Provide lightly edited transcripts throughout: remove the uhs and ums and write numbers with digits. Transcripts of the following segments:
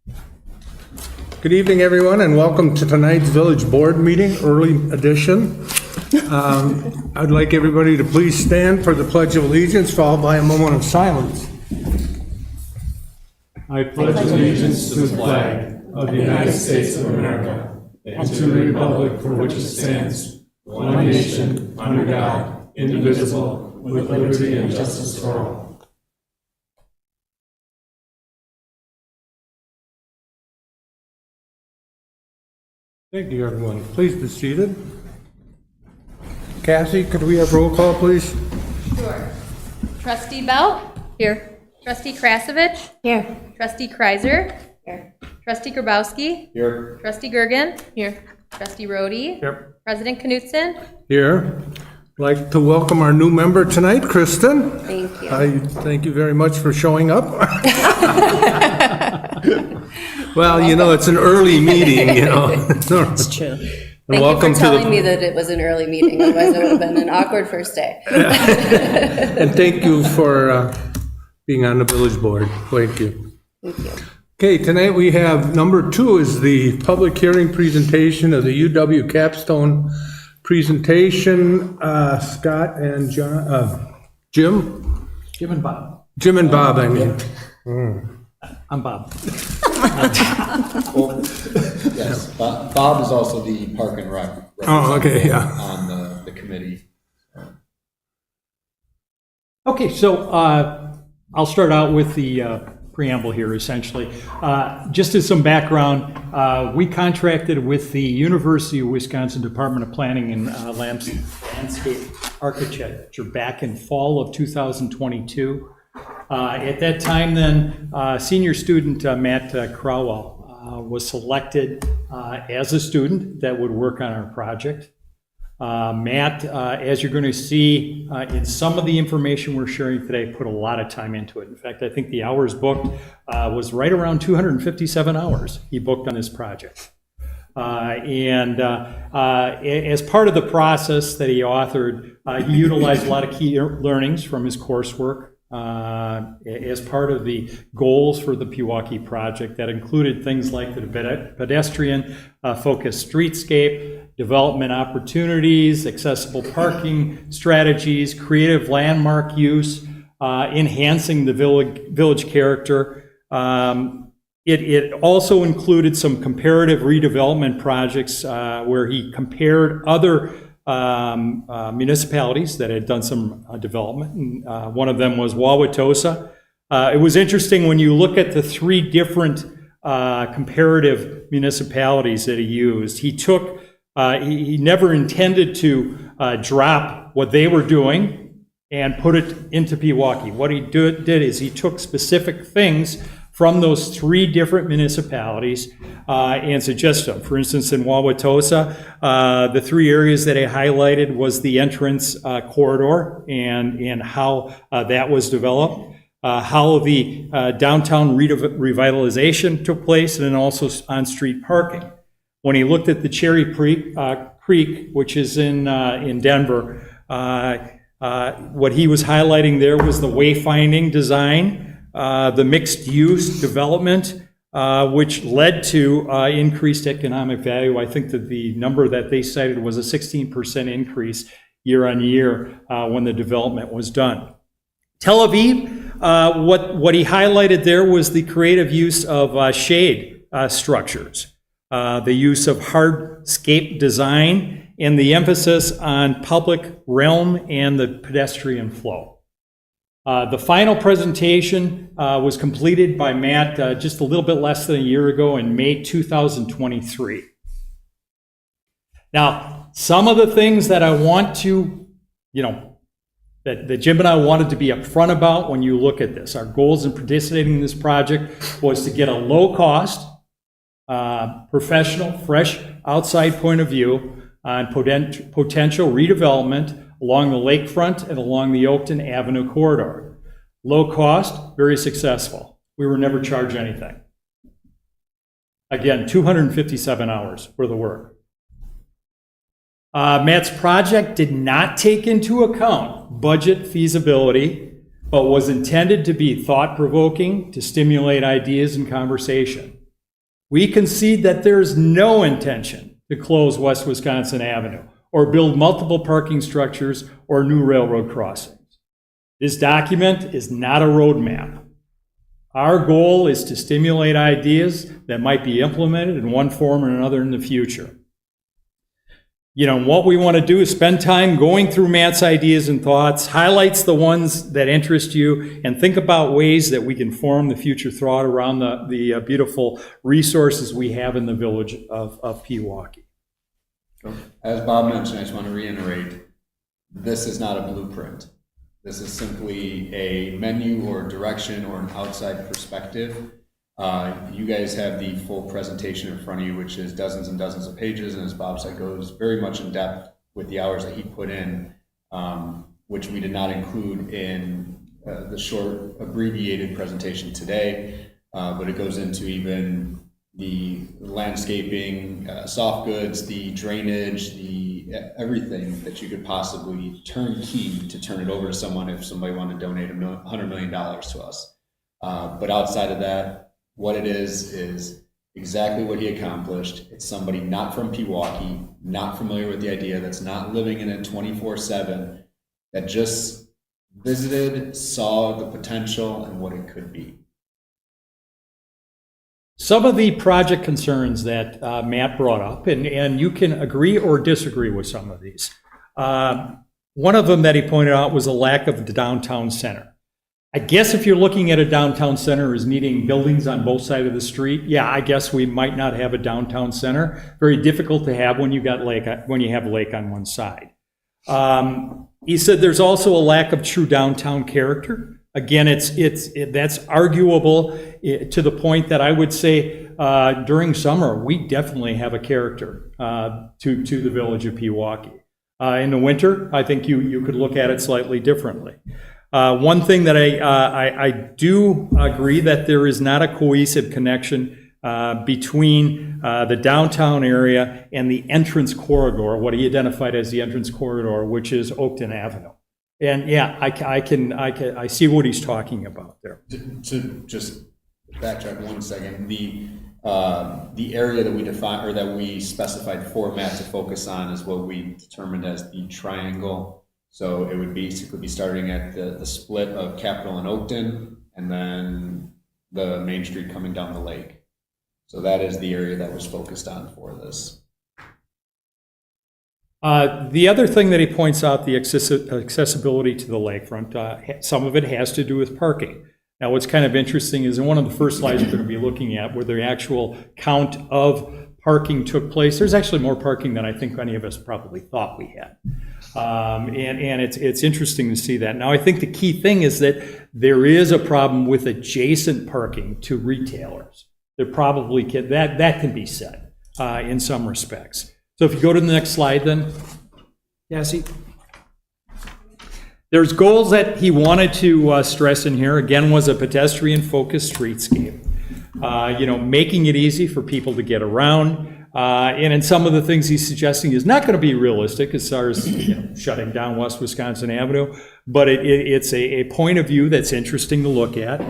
Good evening, everyone, and welcome to tonight's Village Board meeting, early edition. I'd like everybody to please stand for the Pledge of Allegiance, followed by a moment of silence. I pledge allegiance to the flag of the United States of America and to the republic for which it stands, one nation, under God, indivisible, with liberty and justice for all. Thank you, everyone. Please be seated. Cassie, could we have roll call, please? Sure. Trustee Belt? Here. Trustee Krasovich? Here. Trustee Kreiser? Here. Trustee Grabowski? Here. Trustee Gergen? Here. Trustee Rhodey? Yep. President Knutson? Here. I'd like to welcome our new member tonight, Kristen. Thank you. Thank you very much for showing up. Well, you know, it's an early meeting, you know. It's true. And Thank welcome you for telling me that it was an early meeting, otherwise it would have been an awkward first day. And thank you for being on the village board. Thank you. Thank you. Okay, tonight we have number 2 is the public hearing presentation of the UW capstone presentation. Scott and John, Jim? Jim and Bob. Jim and Bob, I mean. I'm Bob. Yes, Bob is also the Park and Rec. Oh, okay, yeah. On the committee. Okay, so I'll start out with the preamble here, essentially. Just as some background, we contracted with the University of Wisconsin Department of Planning and Landscape Architecture back in fall of 2022. At that time then, senior student Matt Crowell was selected as a student that would work on our project. Matt, as you're going to see in some of the information we're sharing today, put a lot of time into it. In fact, I think the hours booked was right around 257 hours he booked on this project. As part of the process that he authored, he utilized a lot of key learnings from his coursework. As part of the goals for the Pewaukee project that included things like the pedestrian focused streetscape, development opportunities, accessible parking strategies, creative landmark use, enhancing the village character. It also included some comparative redevelopment projects where he compared other municipalities that had done some development. And, one of them was Wauwatosa. It was interesting when you look at the 3 different comparative municipalities that he used. He took, he never intended to drop what they were doing and put it into Pewaukee. What he did is he took specific things from those 3 different municipalities and suggested them. For instance, in Wauwatosa, the 3 areas that I highlighted was the entrance corridor and how that was developed, how the downtown revitalization took place, and then also on-street parking. When he looked at the Cherry Creek, which is in Denver, what he was highlighting there was the wayfinding design, the mixed-use development, which led to increased economic value. I think that the number that they cited was a 16% increase year on year when the development was done. Tel Aviv, what he highlighted there was the creative use of shade structures, the use of hardscape design, and the emphasis on public realm and the pedestrian flow. The final presentation was completed by Matt just a little bit less than a year ago in May 2023. Now, some of the things that I want to, that Jim and I wanted to be upfront about when you look at this. Our goals in participating in this project was to get a low-cost, professional, fresh, outside point of view on potential redevelopment along the lakefront and along the Oakton Avenue corridor. Low cost, very successful. We were never charged anything. Again, 257 hours for the work. Matt's project did not take into account budget feasibility, but was intended to be thought-provoking, to stimulate ideas and conversation. We concede that there is no intention to close West Wisconsin Avenue or build multiple parking structures or new railroad crossings. This document is not a roadmap. Our goal is to stimulate ideas that might be implemented in one form or another in the future. You know, what we want to do is spend time going through Matt's ideas and thoughts, highlights the ones that interest you, and think about ways that we can form the future thought around the beautiful resources we have in the village of Pewaukee. As Bob mentioned, I just want to reiterate, this is not a blueprint. This is simply a menu or direction or an outside perspective. You guys have the full presentation in front of you, which is dozens and dozens of pages, and as Bob said, goes very much in depth with the hours that he put in, which we did not include in the short abbreviated presentation today, but it goes into even the landscaping, soft goods, the drainage, everything that you could possibly turnkey to turn it over to someone if somebody wanted to donate $100 million to us. But outside of that, what it is exactly what he accomplished. It's somebody not from Pewaukee, not familiar with the idea, that's not living in it 24/7, that just visited, saw the potential and what it could be. Some of the project concerns that Matt brought up, and you can agree or disagree with some of these. One of them that he pointed out was a lack of the downtown center. I guess if you're looking at a downtown center as needing buildings on both sides of the street, yeah, I guess we might not have a downtown center. Very difficult to have when you have lake on one side. He said there's also a lack of true downtown character. Again, that's arguable to the point that I would say during summer we definitely have a character to the village of Pewaukee. In the winter, I think you could look at it slightly differently. One thing that I do agree that there is not a cohesive connection between the downtown area and the entrance corridor, what he identified as the entrance corridor, which is Oakton Avenue. And yeah, I see what he's talking about there. To just backtrack 1 second, the area that we define or that we specified for Matt to focus on is what we determined as the triangle. So it would basically be starting at the split of Capitol and Oakton, and then the main street coming down the lake. So that is the area that was focused on for this. The other thing that he points out, the accessibility to the lakefront, some of it has to do with parking. Now, what's kind of interesting is in one of the first slides we're going to be looking at, where the actual count of parking took place, there's actually more parking than I think any of us probably thought we had. And it's interesting to see that. Now, I think the key thing is that there is a problem with adjacent parking to retailers. There probably can, that can be said in some respects. So if you go to the next slide then. Yeah, see. There's goals that he wanted to stress in here. Again, was a pedestrian-focused streetscape. Making it easy for people to get around. And in some of the things he's suggesting is not going to be realistic as far as shutting down West Wisconsin Avenue, but it's a point of view that's interesting to look at.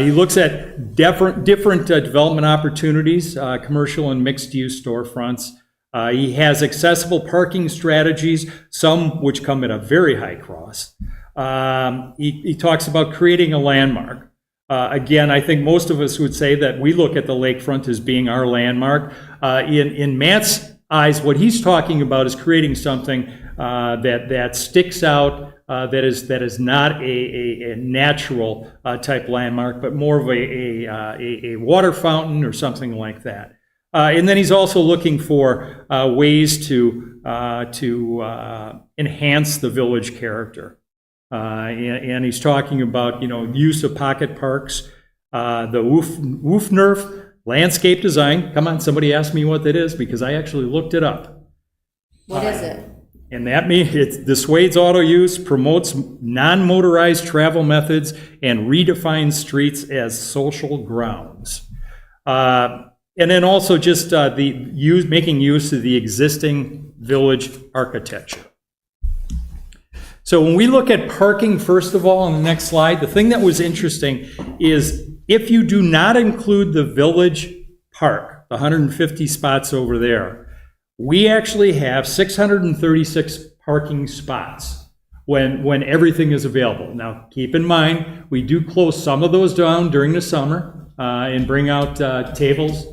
He looks at different development opportunities, commercial and mixed-use storefronts. He has accessible parking strategies, some which come at a very high cost. He talks about creating a landmark. Again, I think most of us would say that we look at the lakefront as being our landmark. In Matt's eyes, what he's talking about is creating something that sticks out, that is not a natural type landmark, but more of a water fountain or something like that. And then he's also looking for ways to enhance the village character. And he's talking about, use of pocket parks, the WUFNERF landscape design. Come on, somebody asked me what that is because I actually looked it up. What is it? And that means it dissuades auto use, promotes non-motorized travel methods, and redefines streets as social grounds. And then also just making use of the existing village architecture. So when we look at parking, first of all, on the next slide, the thing that was interesting is if you do not include the village Park, the 150 spots over there, we actually have 636 parking spots when everything is available. Now, keep in mind, we do close some of those down during the summer and bring out tables.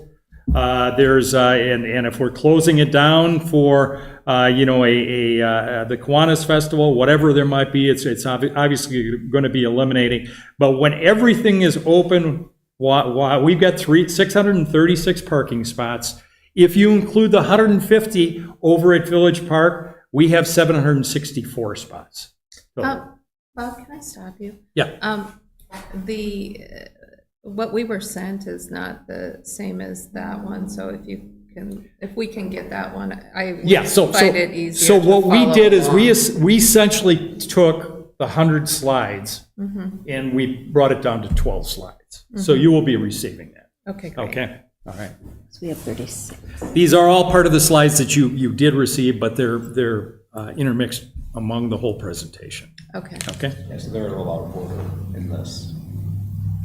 And if we're closing it down for, the Kiwanis Festival, whatever there might be, it's obviously going to be eliminating. But when everything is open, we've got 636 parking spots. If you include the 150 over at Village Park, we have 764 spots. Bob, can I stop you? Yeah. What we were sent is not the same as that one, so if we can get that one, I Yeah, would find it easier so to what we follow did is along. we essentially took the 100 slides Mm-hmm. and we brought it down to 12 slides. So you will be receiving that. Okay, great. Okay, all right. So we have 36. These are all part of the slides that you did receive, but they're intermixed among the whole presentation. Okay, Okay? Yeah, so they're a little out of order in this.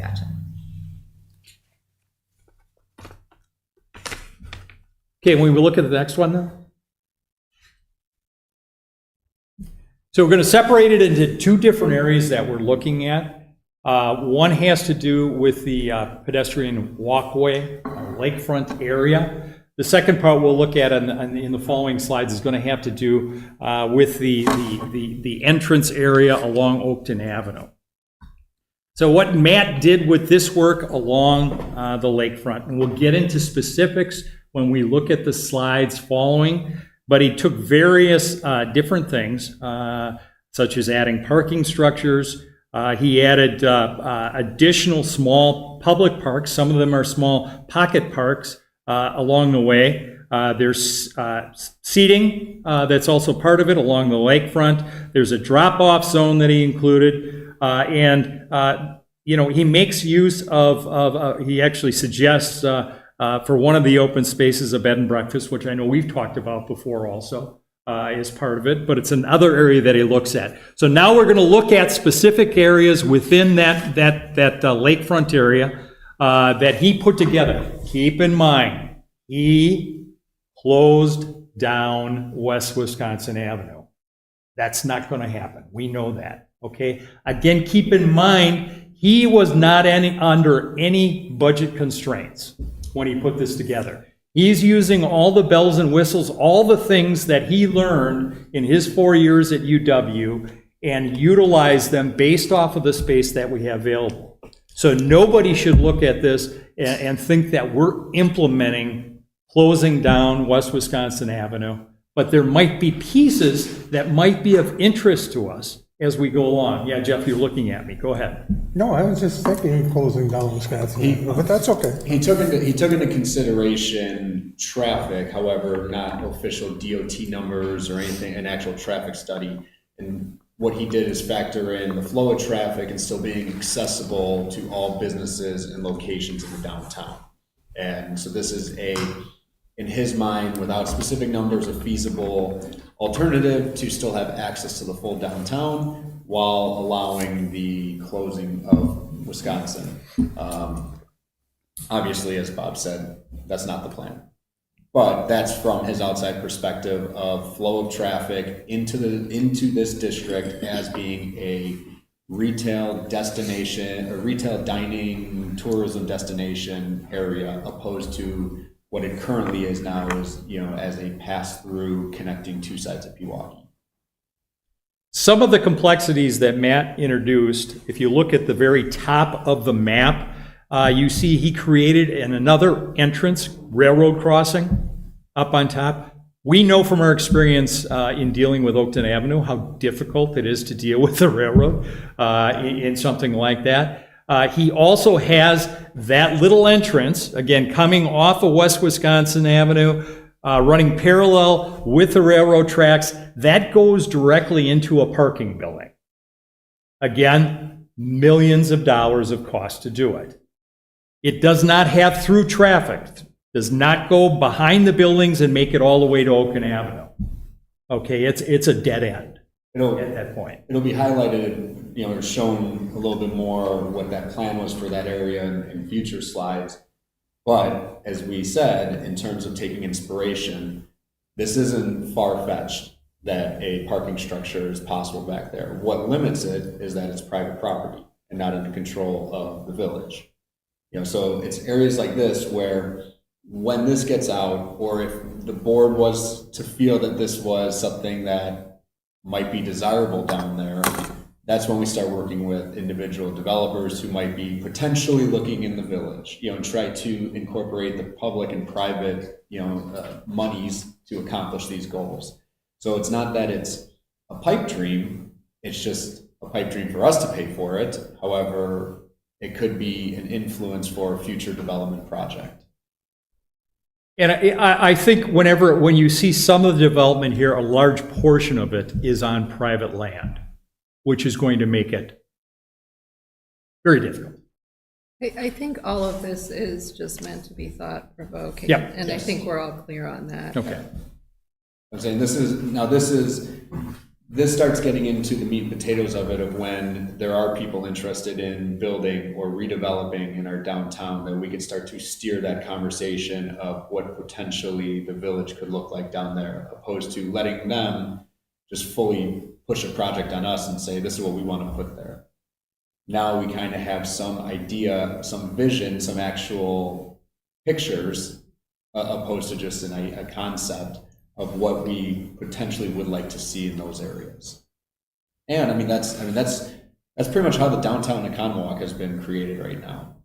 gotcha. Okay, when we look at the next one now. So we're going to separate it into two different areas that we're looking at. One has to do with the pedestrian walkway, lakefront area. The second part we'll look at in the following slides is going to have to do with the entrance area along Oakton Avenue. So what Matt did with this work along the lakefront, and we'll get into specifics when we look at the slides following, but he took various different things, such as adding parking structures. He added additional small public parks. Some of them are small pocket parks along the way. There's seating that's also part of it along the lakefront. There's a drop-off zone that he included. He makes use of he actually suggests for one of the open spaces, a bed and breakfast, which I know we've talked about before also, is part of it, but it's another area that he looks at. So now we're going to look at specific areas within that lakefront area that he put together. Keep in mind, he closed down West Wisconsin Avenue. That's not going to happen. We know that, okay? Again, keep in mind, he was not under any budget constraints when he put this together. He's using all the bells and whistles, all the things that he learned in his 4 years at UW, and utilize them based off of the space that we have available. So nobody should look at this and think that we're implementing closing down West Wisconsin Avenue, but there might be pieces that might be of interest to us as we go along. Yeah, Jeff, you're looking at me. Go ahead. No, I was just thinking of closing down Wisconsin, but that's okay. He took into consideration traffic, however, not official DOT numbers or anything, an actual traffic study. And what he did is factor in the flow of traffic and still being accessible to all businesses and locations in the downtown. And so this is in his mind, without specific numbers, a feasible alternative to still have access to the full downtown while allowing the closing of Wisconsin. Obviously, as Bob said, that's not the plan. But that's from his outside perspective of flow of traffic into this district as being a retail destination, or retail dining, tourism destination area, opposed to what it currently is now is, as a pass-through connecting two sides of Pewaukee. Some of the complexities that Matt introduced, if you look at the very top of the map, you see he created another entrance, railroad crossing, up on top. We know from our experience in dealing with Oakton Avenue how difficult it is to deal with the railroad in something like that. He also has that little entrance, again, coming off of West Wisconsin Avenue, running parallel with the railroad tracks. That goes directly into a parking building. Again, millions of dollars of cost to do it. It does not have through traffic, does not go behind the buildings and make it all the way to Oakton Avenue. Okay, it's a dead end at that point. It'll be highlighted, or shown a little bit more what that plan was for that area in future slides. But as we said, in terms of taking inspiration, this isn't far-fetched that a parking structure is possible back there. What limits it is that it's private property and not under control of the village. So it's areas like this where when this gets out, or if the board was to feel that this was something that might be desirable down there, that's when we start working with individual developers who might be potentially looking in the village, and try to incorporate the public and private, monies to accomplish these goals. So it's not that it's a pipe dream, it's just a pipe dream for us to pay for it. However, it could be an influence for a future development project. And I think when you see some of the development here, a large portion of it is on private land, which is going to make it very difficult. I think all of this is just meant to be thought-provoking. Yeah. And I think we're all clear on that. Okay. I'm saying this starts getting into the meat and potatoes of it, of when there are people interested in building or redeveloping in our downtown, that we could start to steer that conversation of what potentially the village could look like down there, opposed to letting them just fully push a project on us and say, this is what we want to put there. Now we kind of have some idea, some vision, some actual pictures, opposed to just a concept of what we potentially would like to see in those areas. And that's pretty much how the downtown Economowalk has been created right now,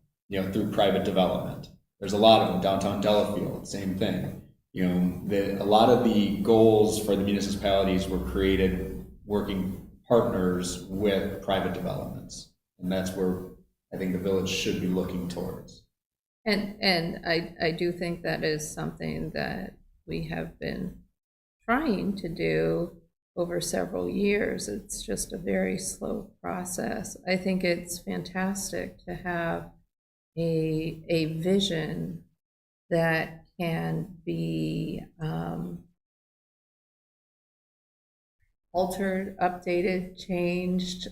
through private development. There's a lot of them. Downtown Delafield, same thing. A lot of the goals for the municipalities were created working partners with private developments. And that's where I think the village should be looking towards. And I do think that is something that we have been trying to do over several years. It's just a very slow process. I think it's fantastic to have a vision that can be altered, updated, changed,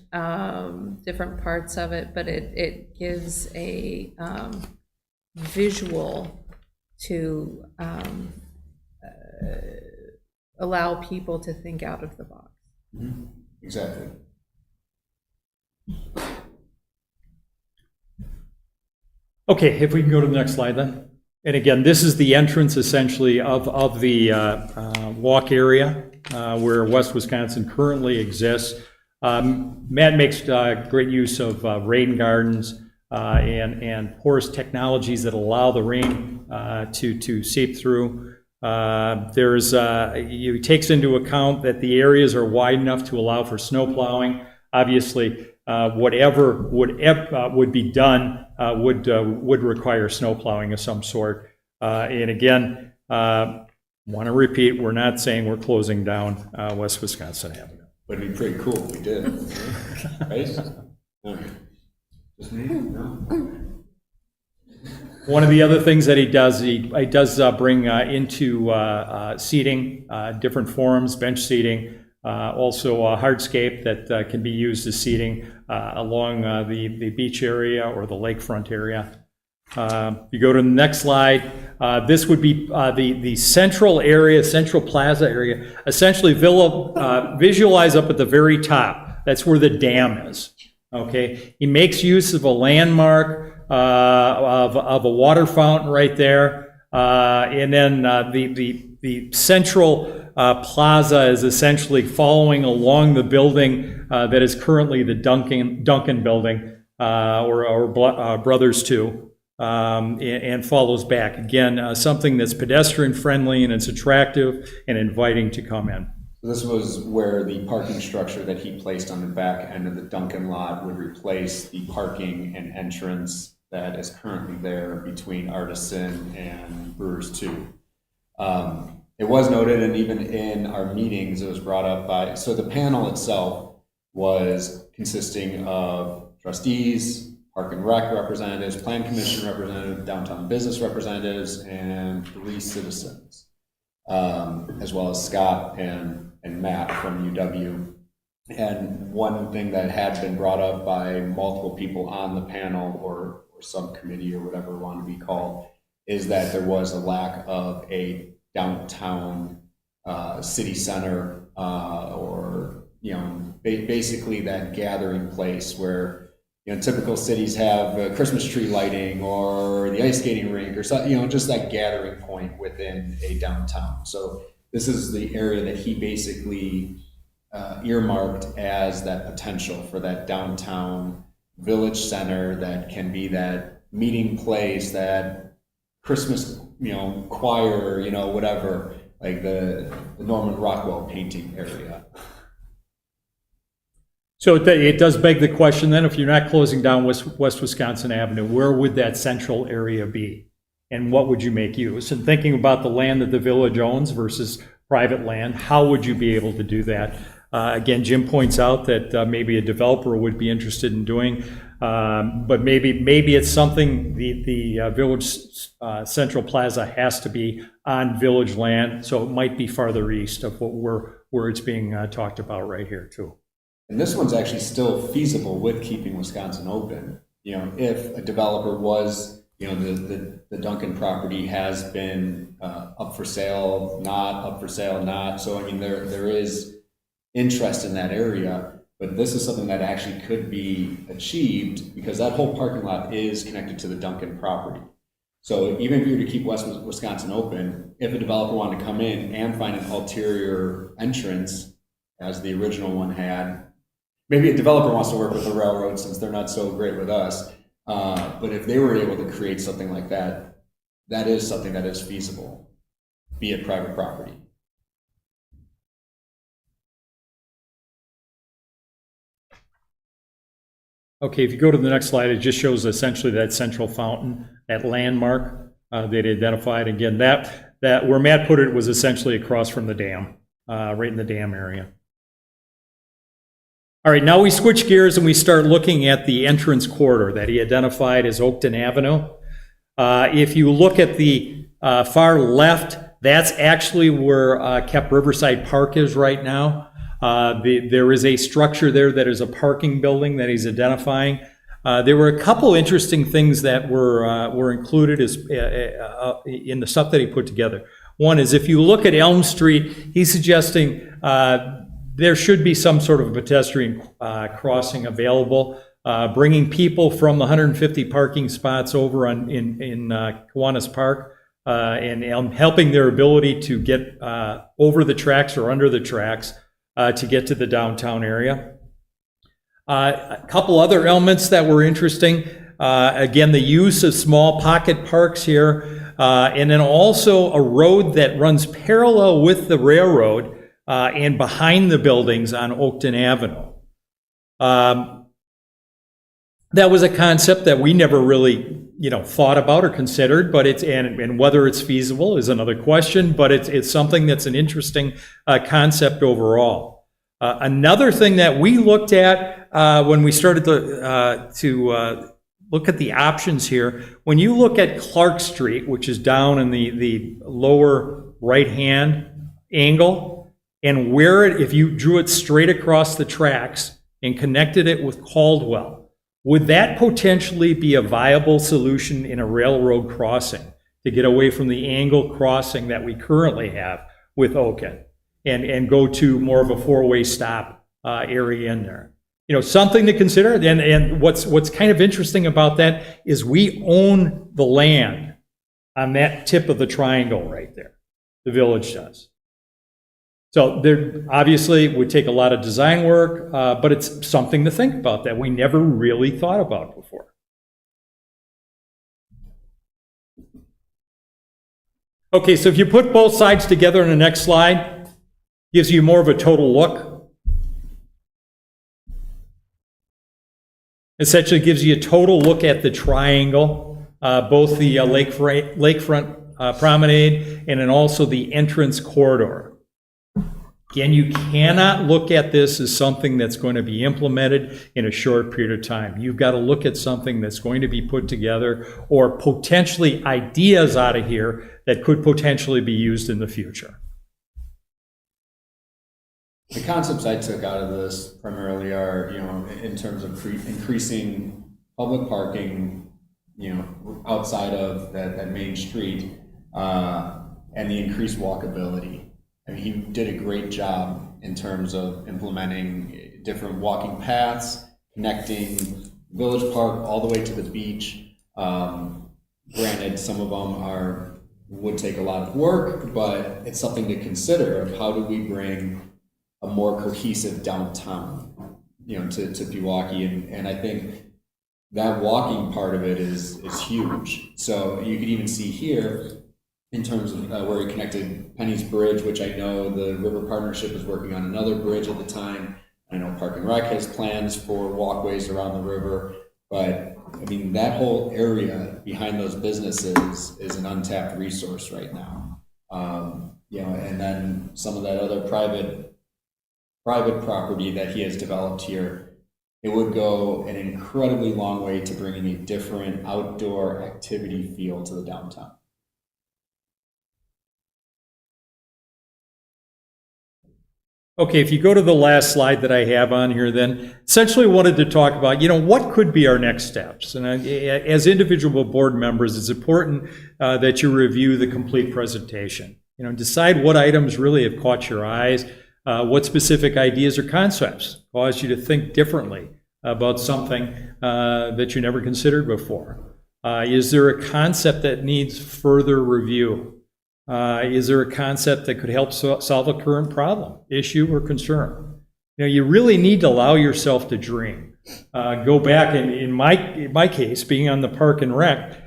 different parts of it, but it gives a visual to allow people to think out of the box. Mm-hmm. Exactly. Okay, if we can go to the next slide then. And again, this is the entrance essentially of the walk area where West Wisconsin currently exists. Matt makes great use of rain gardens and porous technologies that allow the rain to seep through. He takes into account that the areas are wide enough to allow for snow plowing. Obviously, whatever would be done would require snow plowing of some sort. And again, want to repeat, we're not saying we're closing down West Wisconsin Avenue. But it'd be pretty cool if we did, right? Okay. Just me? No. One of the other things that he does bring into seating, different forms, bench seating, also a hardscape that can be used as seating along the beach area or the lakefront area. You go to the next slide. This would be the central area, central plaza area. Essentially, visualize up at the very top. That's where the dam is. Okay, he makes use of a landmark of a water fountain right there, and then the central plaza is essentially following along the building that is currently the Duncan building, or Brothers 2, and follows back. Again, something that's pedestrian friendly and it's attractive and inviting to come in. This was where the parking structure that he placed on the back end of the Duncan lot would replace the parking and entrance that is currently there between Artisan and Brewers 2. It was noted, and even in our meetings, it was brought up so the panel itself was consisting of trustees, Park and Rec representatives, Plan Commission representatives, downtown business representatives, and 3 citizens, as well as Scott and Matt from UW. And one thing that had been brought up by multiple people on the panel or subcommittee or whatever it wanted to be called is that there was a lack of a downtown city center or, basically that gathering place where, typical cities have Christmas tree lighting or the ice skating rink or something, just that gathering point within a downtown. So this is the area that he basically earmarked as that potential for that downtown village center that can be that meeting place, that Christmas, choir, whatever, like the Norman Rockwell painting area. So it does beg the question then, if you're not closing down West Wisconsin Avenue, where would that central area be? And what would you make use? And thinking about the land that the village owns versus private land, how would you be able to do that? Again, Jim points out that maybe a developer would be interested in doing, but maybe it's something the Village Central Plaza has to be on village land, so it might be farther east of where it's being talked about right here too. And this one's actually still feasible with keeping Wisconsin open. If a developer was, the Duncan property has been up for sale, not up for sale, not. So, there is interest in that area, but this is something that actually could be achieved because that whole parking lot is connected to the Duncan property. So even if you were to keep West Wisconsin open, if a developer wanted to come in and find an ulterior entrance, as the original one had, maybe a developer wants to work with the railroad since they're not so great with us, but if they were able to create something like that, that is something that is feasible, be it private property. Okay, if you go to the next slide, it just shows essentially that central fountain, that landmark they'd identified. Again, that where Matt put it was essentially across from the dam, right in the dam area. All right, now we switch gears and we start looking at the entrance corridor that he identified as Oakton Avenue. If you look at the far left, that's actually where Kep Riverside Park is right now. There is a structure there that is a parking building that he's identifying. There were a couple interesting things that were included in the stuff that he put together. One is if you look at Elm Street, he's suggesting there should be some sort of pedestrian crossing available, bringing people from the 150 parking spots over in Kiwanis Park and helping their ability to get over the tracks or under the tracks to get to the downtown area. A couple other elements that were interesting. Again, the use of small pocket parks here, and then also a road that runs parallel with the railroad and behind the buildings on Oakton Avenue. That was a concept that we never really, thought about or considered, but and whether it's feasible is another question, but it's something that's an interesting concept overall. Another thing that we looked at when we started to look at the options here, when you look at Clark Street, which is down in the lower right-hand angle, and if you drew it straight across the tracks and connected it with Caldwell, would that potentially be a viable solution in a railroad crossing to get away from the angle crossing that we currently have with Oakton and go to more of a four-way stop area in there? Something to consider. And what's kind of interesting about that is we own the land on that tip of the triangle right there. The village does. So there obviously would take a lot of design work, but it's something to think about that we never really thought about before. Okay, so if you put both sides together in the next slide, gives you more of a total look. Essentially gives you a total look at the triangle, both the lakefront promenade and then also the entrance corridor. Again, you cannot look at this as something that's going to be implemented in a short period of time. You've got to look at something that's going to be put together or potentially ideas out of here that could potentially be used in the future. The concepts I took out of this primarily are, in terms of increasing public parking outside of that main street, and the increased walkability. I mean, he did a great job in terms of implementing different walking paths, connecting Village Park all the way to the beach. Granted, some of them would take a lot of work, but it's something to consider of how do we bring a more cohesive downtown, to Pewaukee, and I think that walking part of it is huge. So you could even see here in terms of where he connected Penny's Bridge, which I know the River Partnership is working on another bridge at the time. I know Park and Rec has plans for walkways around the river, but I mean, that whole area behind those businesses is an untapped resource right now. And then some of that other private property that he has developed here, it would go an incredibly long way to bringing a different outdoor activity feel to the downtown. Okay, if you go to the last slide that I have on here, then essentially wanted to talk about, what could be our next steps? And as individual board members, it's important that you review the complete presentation. Decide what items really have caught your eyes, what specific ideas or concepts cause you to think differently about something that you never considered before. Is there a concept that needs further review? Is there a concept that could help solve a current problem, issue, or concern? You really need to allow yourself to dream. Go back, in my case, being on the Park and Rec,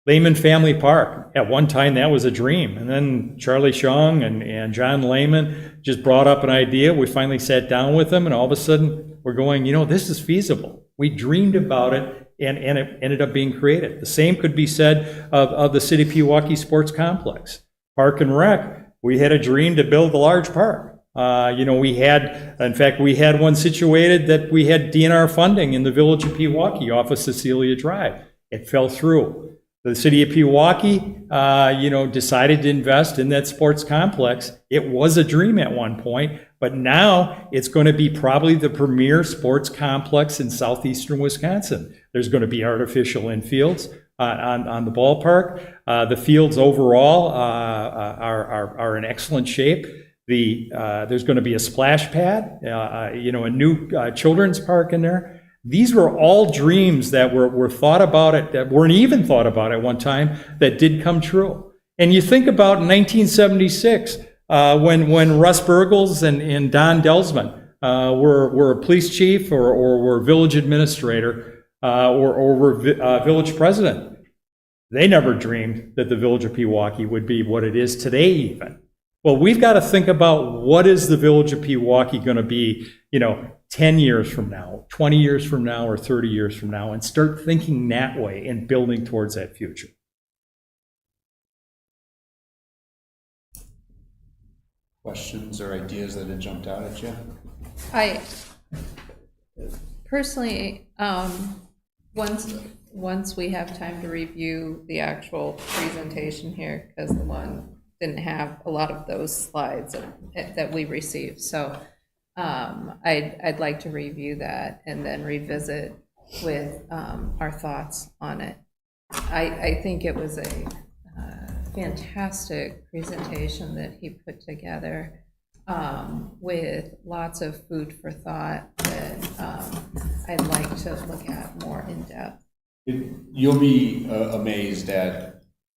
Lehman Family Park. At one time, that was a dream. And then Charlie Shong and John Lehman just brought up an idea. We finally sat down with them, and all of a sudden, we're going, this is feasible. We dreamed about it, and it ended up being created. The same could be said of the City of Pewaukee Sports Complex. Park and Rec, we had a dream to build a large park. We had one situated that we had DNR funding in the Village of Pewaukee off of Cecilia Drive. It fell through. The City of Pewaukee, decided to invest in that sports complex. It was a dream at one point, but now it's going to be probably the premier sports complex in southeastern Wisconsin. There's going to be artificial infields on the ballpark. The fields overall are in excellent shape. There's going to be a splash pad, a new children's park in there. These were all dreams that were thought about that weren't even thought about at one time, that did come true. And you think about 1976, when Russ Burgles and Don Delsman were a police chief or were village administrator or were village president. They never dreamed that the Village of Pewaukee would be what it is today even. Well, we've got to think about what is the Village of Pewaukee going to be, 10 years from now, 20 years from now, or 30 years from now, and start thinking that way and building towards that future. Questions or ideas that had jumped out at you? I personally, once we have time to review the actual presentation here, because the one didn't have a lot of those slides that we received, so I'd like to review that and then revisit with our thoughts on it. I think it was a fantastic presentation that he put together, with lots of food for thought that I'd like to look at more in depth. You'll be amazed at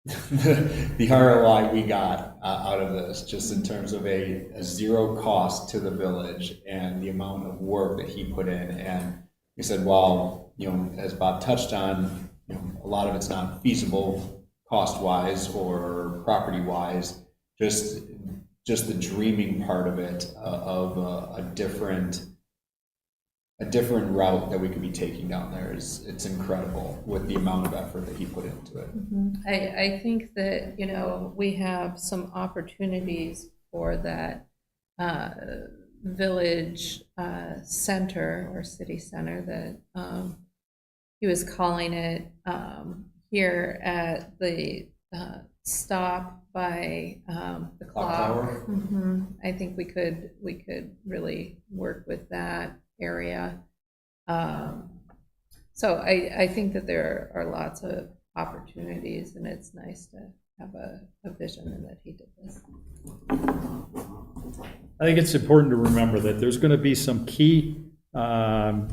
the ROI we got out of this, just in terms of a zero cost to the village and the amount of work that he put in. And he said, while, as Bob touched on, a lot of it's not feasible cost-wise or property-wise, just the dreaming part of it, of a different route that we could be taking down there it's incredible with the amount of effort that he put into it. I think that, we have some opportunities for that village center or city center that he was calling it, here at the stop by the clock Tower. I think we could really work with that area. So I think that there are lots of opportunities, and it's nice to have a vision and that he did this. I think it's important to remember that there's going to be some key properties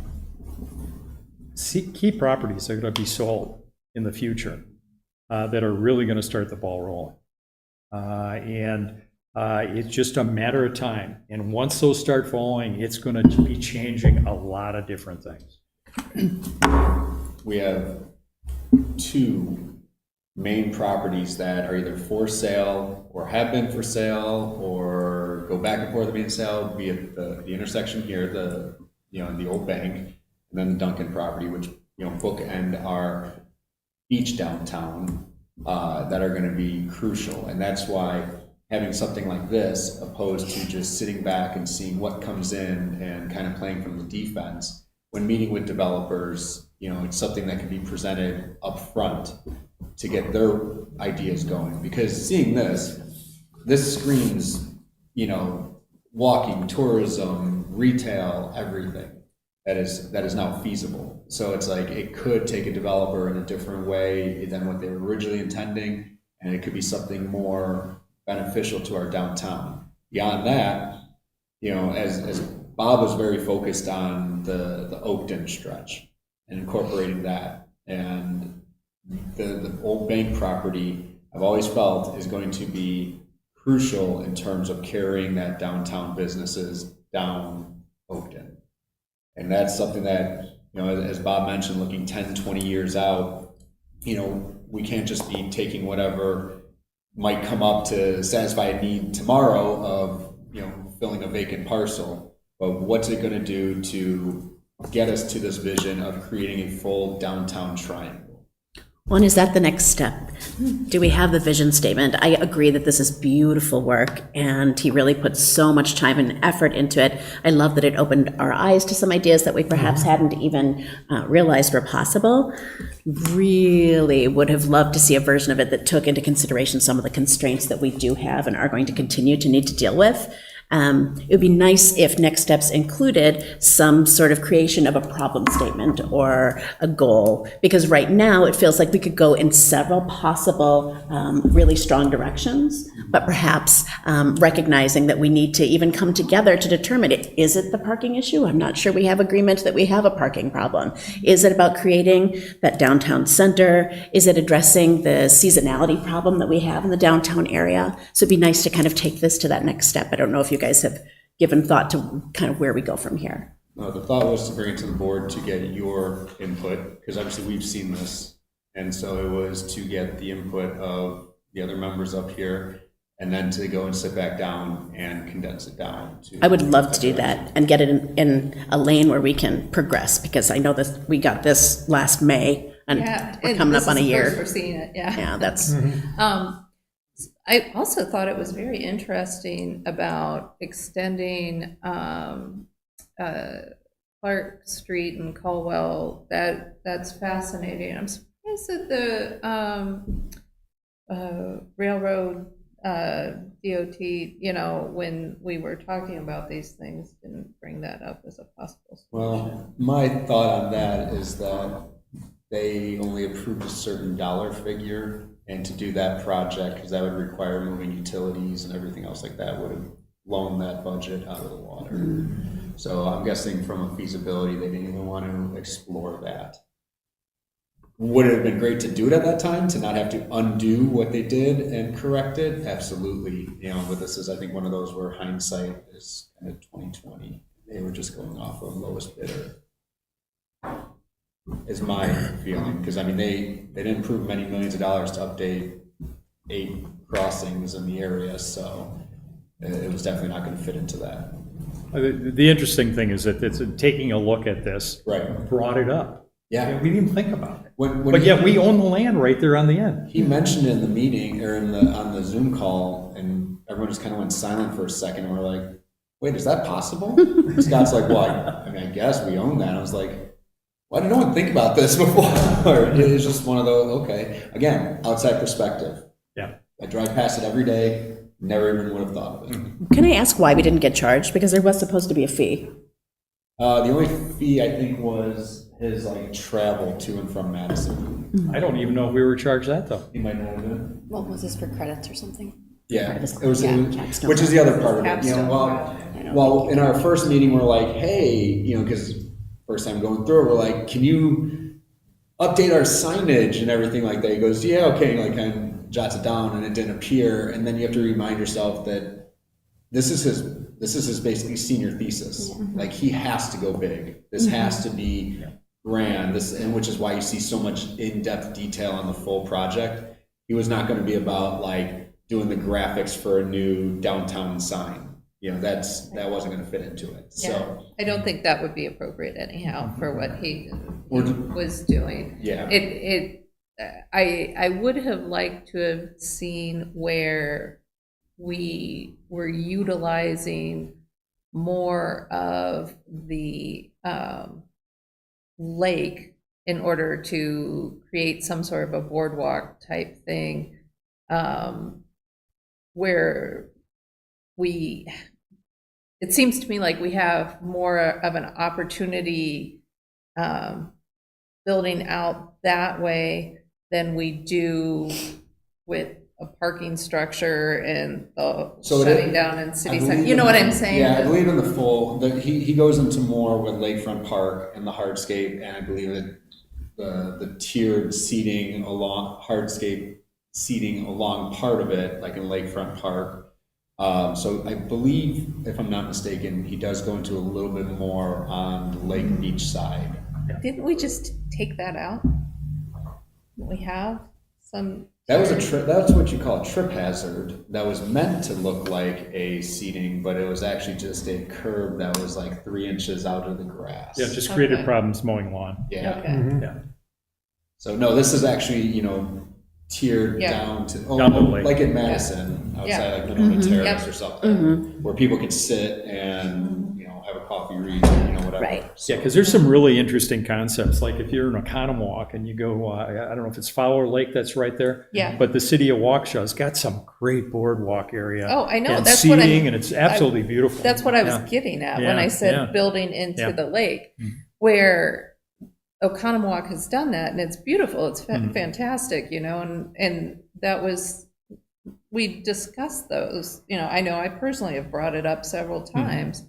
that are going to be sold in the future that are really going to start the ball rolling. And it's just a matter of time. And once those start falling, it's going to be changing a lot of different things. We have two main properties that are either for sale or have been for sale or go back and forth of being sale, be it the intersection here, the old bank, and then the Duncan property, which, bookend our beach downtown, that are going to be crucial. And that's why having something like this, opposed to just sitting back and seeing what comes in and kind of playing from the defense, when meeting with developers, it's something that can be presented up front to get their ideas going. Because seeing this screams, walking, tourism, retail, everything that is now feasible. So it's like it could take a developer in a different way than what they were originally intending, and it could be something more beneficial to our downtown. Beyond that, as Bob was very focused on the Oakton stretch and incorporating that, and the old bank property, I've always felt is going to be crucial in terms of carrying that downtown businesses down Oakton. And that's something that, as Bob mentioned, looking 10, 20 years out, we can't just be taking whatever might come up to satisfy a need tomorrow of, filling a vacant parcel. But what's it going to do to get us to this vision of creating a full downtown triangle? One, is that the next step? Do we have the vision statement? I agree that this is beautiful work, and he really put so much time and effort into it. I love that it opened our eyes to some ideas that we perhaps hadn't even realized were possible. Really would have loved to see a version of it that took into consideration some of the constraints that we do have and are going to continue to need to deal with. It would be nice if next steps included some sort of creation of a problem statement or a goal, because right now it feels like we could go in several possible really strong directions, but perhaps recognizing that we need to even come together to determine it. Is it the parking issue? I'm not sure we have agreement that we have a parking problem. Is it about creating that downtown center? Is it addressing the seasonality problem that we have in the downtown area? So it'd be nice to kind of take this to that next step. I don't know if you guys have given thought to kind of where we go from here. The thought was to bring it to the board to get your input, because obviously we've seen this. And so it was to get the input of the other members up here, and then to go and sit back down and condense it down. I would love to do that and get it in a lane where we can progress, because I know that we got this last May and we're coming up on a year. We're seeing it, yeah. Yeah, that's, I also thought it was very interesting about extending Clark Street and Colwell. That's fascinating. I'm surprised that the railroad DOT, when we were talking about these things, didn't bring that up as a possible solution. Well, my thought on that is that they only approved a certain dollar figure, and to do that project, because that would require moving utilities and everything else like that, would have blown that budget out of the water. So I'm guessing from a feasibility, they didn't even want to explore that. Would it have been great to do it at that time, to not have to undo what they did and correct it? Absolutely. But this is, I think, one of those where hindsight is kind of 2020. They were just going off of lowest bidder, is my feeling. Because I mean, they didn't approve many millions of dollars to update 8 crossings in the area, so it was definitely not going to fit into that. The interesting thing is that it's taking a look at this, Right. brought it up. Yeah. We didn't think about it. When But yet we own the land right there on the end. he mentioned in the meeting or on the Zoom call, and everyone just kind of went silent for a second, and we're like, "Wait, is that possible?" Scott's like, "Well, I mean, I guess we own that." I was like, "Why did no one think about this before?" It's just one of those. Okay, again, outside perspective. Yeah. I drive past it every day. Never even would have thought of it. can I ask why we didn't get charged? Because there was supposed to be a fee. The only fee I think was his like travel to and from Madison. I don't even know if we were charged that, though. He might not have been. What was this for credits or something? Yeah, his it was, Capstone which is the other part of it, you know, Capstone well, in our first meeting, we're like, hey, you know, because first time going through it, we're like, can you update our signage and everything like that? He goes, yeah, okay, like kind of jots it down and it didn't appear, and then you have to remind yourself that this is his basically senior thesis. Like he has to go big. This has to be grand, and which is why you see so much in-depth detail on the full project. He was not going to be about like doing the graphics for a new downtown sign. You know, that wasn't going to fit into it. Yeah, So I don't think that would be appropriate anyhow for what he We're- was doing. yeah, I would have liked to have seen where we were utilizing more of the lake in order to create some sort of a boardwalk type thing, where it seems to me like we have more of an opportunity building out that way than we do with a parking structure and the So it shutting is- down in city I center. believe You know in what the- I'm saying? Yeah, I believe in the full. He goes into more with Lakefront Park and the hardscape, and I believe that the tiered seating along hardscape seating along part of it, like in Lakefront Park. So I believe, if I'm not mistaken, he does go into a little bit more on the Lake Beach side. Didn't we just take that out? We have some. That was a trip. That's what you call a trip hazard. That was meant to look like a seating, but it was actually just a curb that was like 3 inches out of the grass. Yeah, just created Okay. problems mowing lawn. Yeah. Okay. Yeah. So no, this is actually, you know, tiered Yeah. down to Down the lake. like in Madison, outside Yeah. like Monona Terrace Yep. or something, where people could sit and, you know, have a coffee, read, you know, whatever. Right. So- Yeah, because there's some really interesting concepts, like if you're in Oconomowoc and you go, I don't know if it's Fowler Lake that's right there. Yeah. But the city of Waukesha's got some great boardwalk area. Oh, I know, and that's what I'm- seating, and it's absolutely beautiful. That's what I was Yeah. getting at when Yeah, I said yeah. building into Yeah. the lake, Mhm. where Oconomowoc has done that, and it's beautiful. It's Mhm. fantastic, you know, and that was, we discussed those. You know I personally have brought it up several times,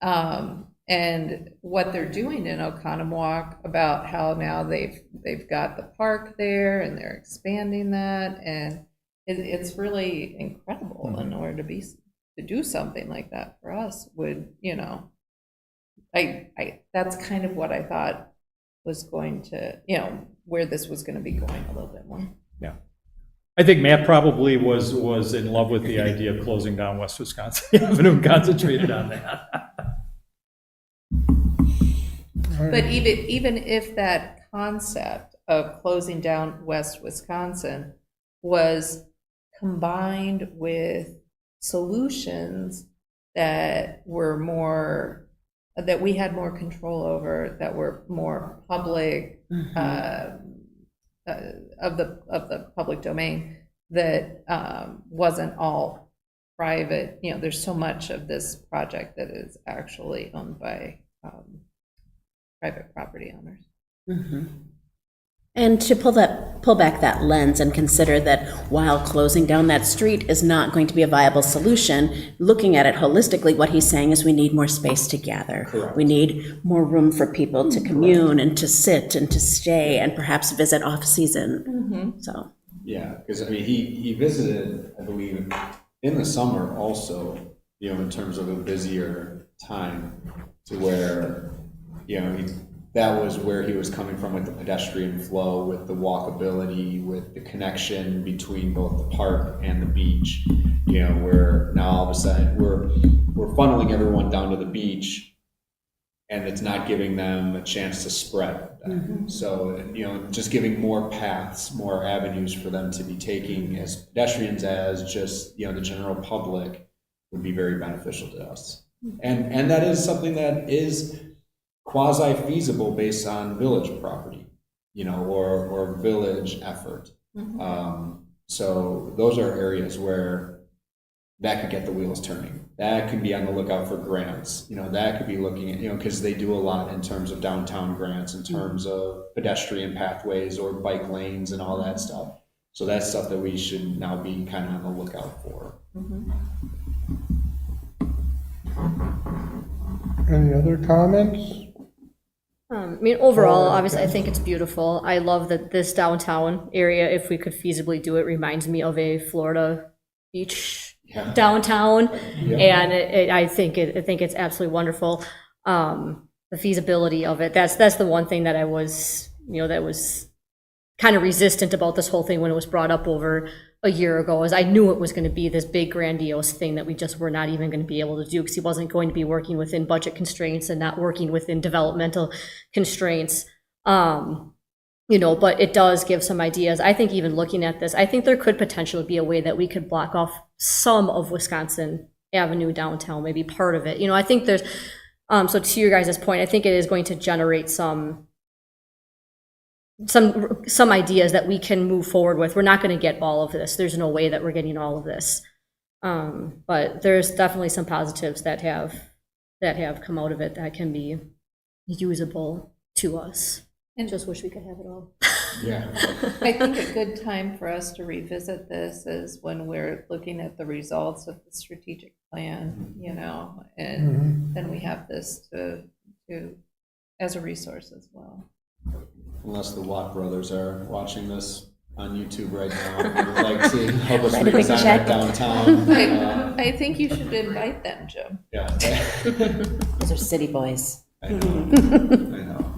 and what they're doing in Oconomowoc about how now they've got the park there and they're expanding that, and it's really incredible. In order to do something like that for us would, you know, I that's kind of what I thought was going to, you know, where this was going to be going a little bit more. Yeah. I think Matt probably was in love with the idea of closing down West Wisconsin Avenue and concentrated on that. But even if that concept of closing down West Wisconsin was combined with solutions that were more, that we had more control over, that were more public, of the public domain, that wasn't all private. You know, there's so much of this project that is actually owned by private property owners. And to pull back that lens and consider that while closing down that street is not going to be a viable solution, looking at it holistically, what he's saying is we need more space to gather. Correct. We need more room for people to commune and to sit and to stay and perhaps visit off-season. So, Yeah, because I mean, he visited, I believe, in the summer also, you know, in terms of a busier time, to where, you know, that was where he was coming from with the pedestrian flow, with the walkability, with the connection between both the park and the beach. You know, where now all of a sudden we're funneling everyone down to the beach, and it's not giving them a chance to spread. So, you know, just giving more paths, more avenues for them to be taking as pedestrians, as just, you know, the general public, would be very beneficial to us. And that is something that is quasi-feasible based on village property, you know, or village effort. So those are areas where that could get the wheels turning. That could be on the lookout for grants, that could be looking at, because they do a lot in terms of downtown grants, in terms of pedestrian pathways or bike lanes and all that stuff. So that's stuff that we should now be kind of on the lookout for. Any other comments? I mean, overall, obviously, I think it's beautiful. I love that this downtown area, if we could feasibly do it, reminds me of a Florida beach Yeah. downtown. Yeah. And I think it's absolutely wonderful. The feasibility of it, that's the one thing that I was, that was kind of resistant about this whole thing when it was brought up over a year ago, is I knew it was going to be this big grandiose thing that we just were not even going to be able to do, because he wasn't going to be working within budget constraints and not working within developmental constraints. But it does give some ideas. I think even looking at this, I think there could potentially be a way that we could block off some of Wisconsin Avenue downtown, maybe part of it. I think there's, so to your guys' point, I think it is going to generate some ideas that we can move forward with. We're not going to get all of this. There's no way that we're getting all of this. But there's definitely some positives that have come out of it that can be usable to us. And just wish we could have it all. Yeah. I think a good time for us to revisit this is when we're looking at the results of the strategic plan, and then we have this to as a resource as well. Unless the Watt brothers are watching this on YouTube right now, and would like to help us Write a big redesign check. that downtown. I think you should invite them, Jim. Yeah. Those are city boys. I know.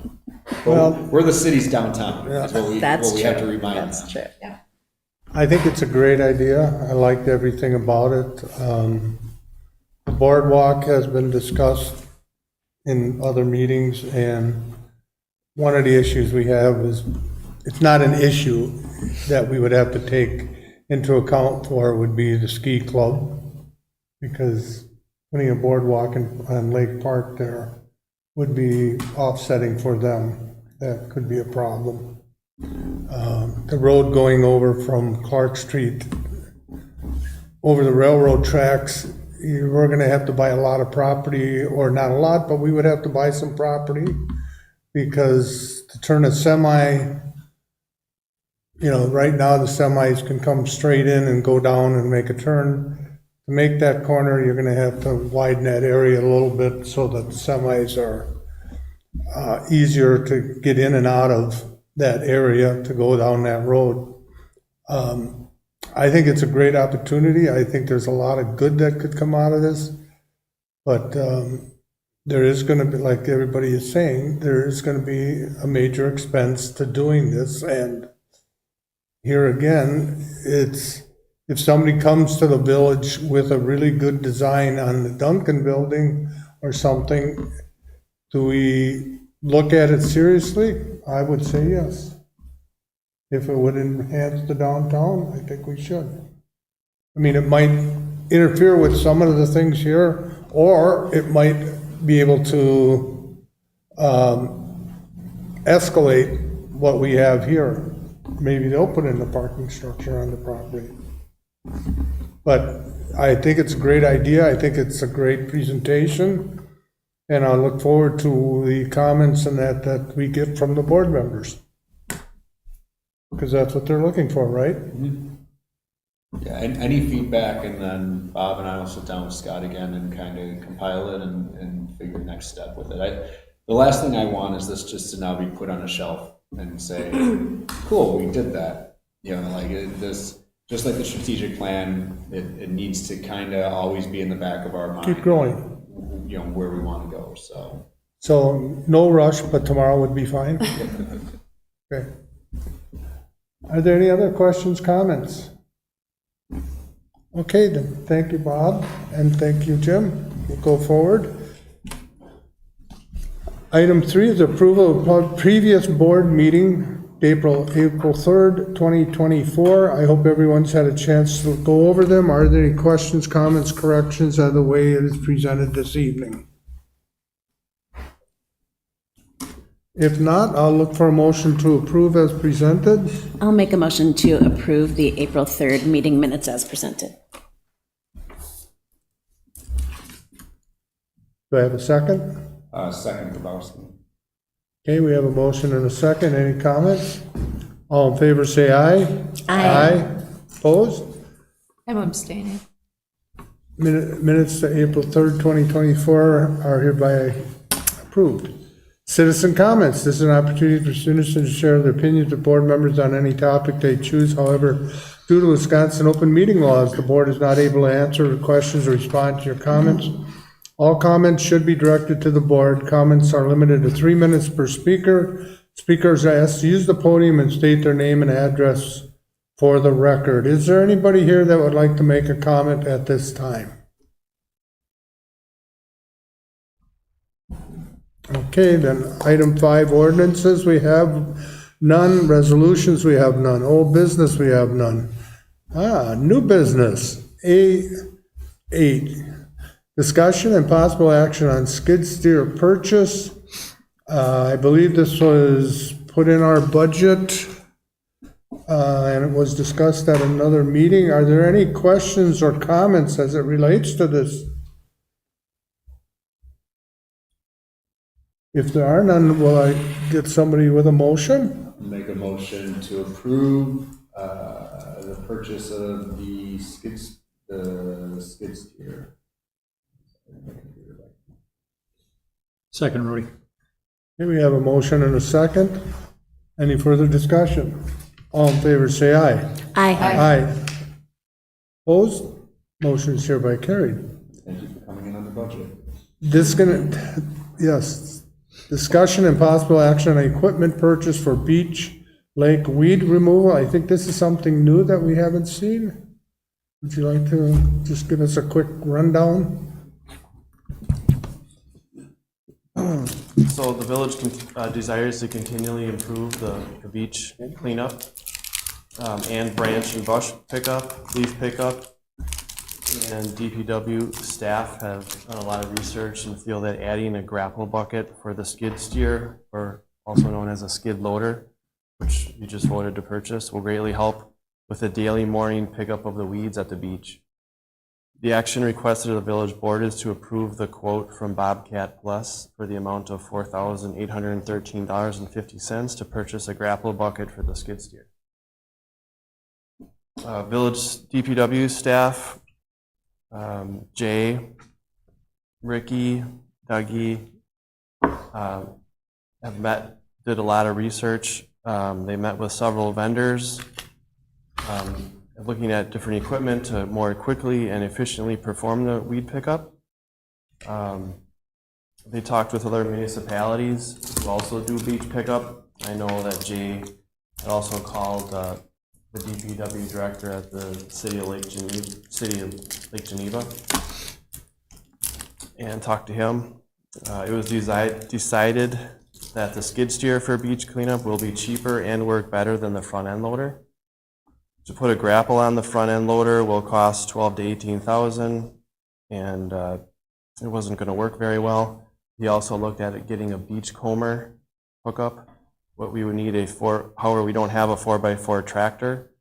Well, we're the city's downtown. That's what we That's have to true. remind them. That's true. I think it's a great idea. I liked everything about it. The boardwalk has been discussed in other meetings, and one of the issues we have is, it's not an issue that we would have to take into account for, would be the ski club, because putting a boardwalk on Lake Park there would be offsetting for them. That could be a problem. The road going over from Clark Street over the railroad tracks, we're gonna have to buy a lot of property, or not a lot, but we would have to buy some property, because to turn a semi, right now the semis can come straight in and go down and make a turn. To make that corner, you're gonna have to widen that area a little bit so that the semis are easier to get in and out of that area to go down that road. I think it's a great opportunity. I think there's a lot of good that could come out of this, but there is going to be, like everybody is saying, there is going to be a major expense to doing this. And here again, it's, if somebody comes to the village with a really good design on the Duncan building or something, do we look at it seriously? I would say yes. If it would enhance the downtown, I think we should. I mean, it might interfere with some of the things here, or it might be able to escalate what we have here. Maybe they'll put in the parking structure on the property. But I think it's a great idea. I think it's a great presentation. And I look forward to the comments and that we get from the board members. Because that's what they're looking for, right? Yeah, and any feedback, and then Bob and I will sit down with Scott again and kind of compile it and figure next step with it. The last thing I want is this just to now be put on a shelf and say, cool, we did that. This, just like the strategic plan, it needs to kind of always be in the back of our mind. Keep growing. Where we want to go, so. So no rush, but tomorrow would be fine? Okay. Are there any other questions, comments? Okay, then, thank you, Bob, and thank you, Jim. We'll go forward. Item 3 is approval of previous board meeting, April 3rd, 2024. I hope everyone's had a chance to go over them. Are there any questions, comments, corrections on the way it is presented this evening? If not, I'll look for a motion to approve as presented. I'll make a motion to approve the April 3rd meeting minutes as presented. Do I have a second? Second, Grabowski. Okay, we have a motion and a second. Any comments? All in favor, say aye. Aye. Opposed? I'm abstaining. Minutes to April 3rd, 2024 are hereby approved. Citizen comments. This is an opportunity for citizens to share their opinions with board members on any topic they choose. However, due to Wisconsin open meeting laws, the board is not able to answer questions or respond to your comments. All comments should be directed to the board. Comments are limited to 3 minutes per speaker. Speakers are asked to use the podium and state their name and address for the record. Is there anybody here that would like to make a comment at this time? Okay, then item 5, ordinances, we have none. Resolutions, we have none. Old business, we have none. New business, A8. Discussion and possible action on skid steer purchase. I believe this was put in our budget, and it was discussed at another meeting. Are there any questions or comments as it relates to this? If there are none, will I get somebody with a motion? Make a motion to approve the purchase of the skid steer. Second, Rudy. Here we have a motion and a second. Any further discussion? All in favor, say aye. Aye. Aye. Opposed? Motion is hereby carried. Thank you for coming in on the budget. Yes. Discussion and possible action on equipment purchase for beach lake weed removal. I think this is something new that we haven't seen. Would you like to just give us a quick rundown? So the village desires to continually improve the beach cleanup and branch and brush pickup, leaf pickup. And DPW staff have done a lot of research and feel that adding a grapple bucket for the skid steer, or also known as a skid loader, which you just voted to purchase, will greatly help with the daily morning pickup of the weeds at the beach. The action requested of the village board is to approve the quote from Bobcat Plus for the amount of $4,813.50 to purchase a grapple bucket for the skid steer. Village DPW staff, Jay, Ricky, Dougie, did a lot of research. They met with several vendors, looking at different equipment to more quickly and efficiently perform the weed pickup. They talked with other municipalities who also do beach pickup. I know that Jay had also called the DPW director at the City of Lake Geneva and talked to him. It was decided that the skid steer for beach cleanup will be cheaper and work better than the front end loader. To put a grapple on the front end loader will cost $12,000 to $18,000, and it wasn't going to work very well. He also looked at it getting a beach comber hookup. What we would need however, we don't have a 4x4 tractor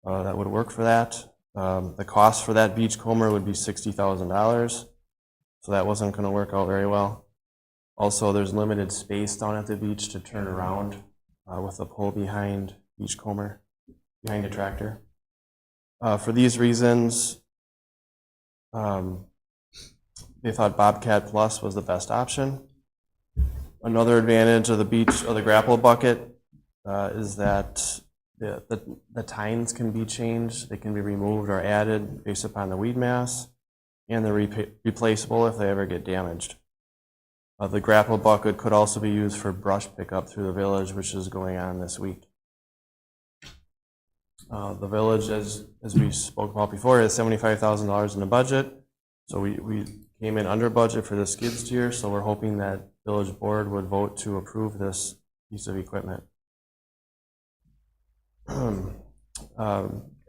that would work for that. The cost for that beach comber would be $60,000, so that wasn't going to work out very well. Also, there's limited space down at the beach to turn around with a pull behind beach comber, behind a tractor. For these reasons, they thought Bobcat Plus was the best option. Another advantage of the grapple bucket is that the tines can be changed. They can be removed or added based upon the weed mass, and they're replaceable if they ever get damaged. The grapple bucket could also be used for brush pickup through the village, which is going on this week. The village, as we spoke about before, has $75,000 in the budget, so we came in under budget for the skid steer, so we're hoping that village board would vote to approve this piece of equipment.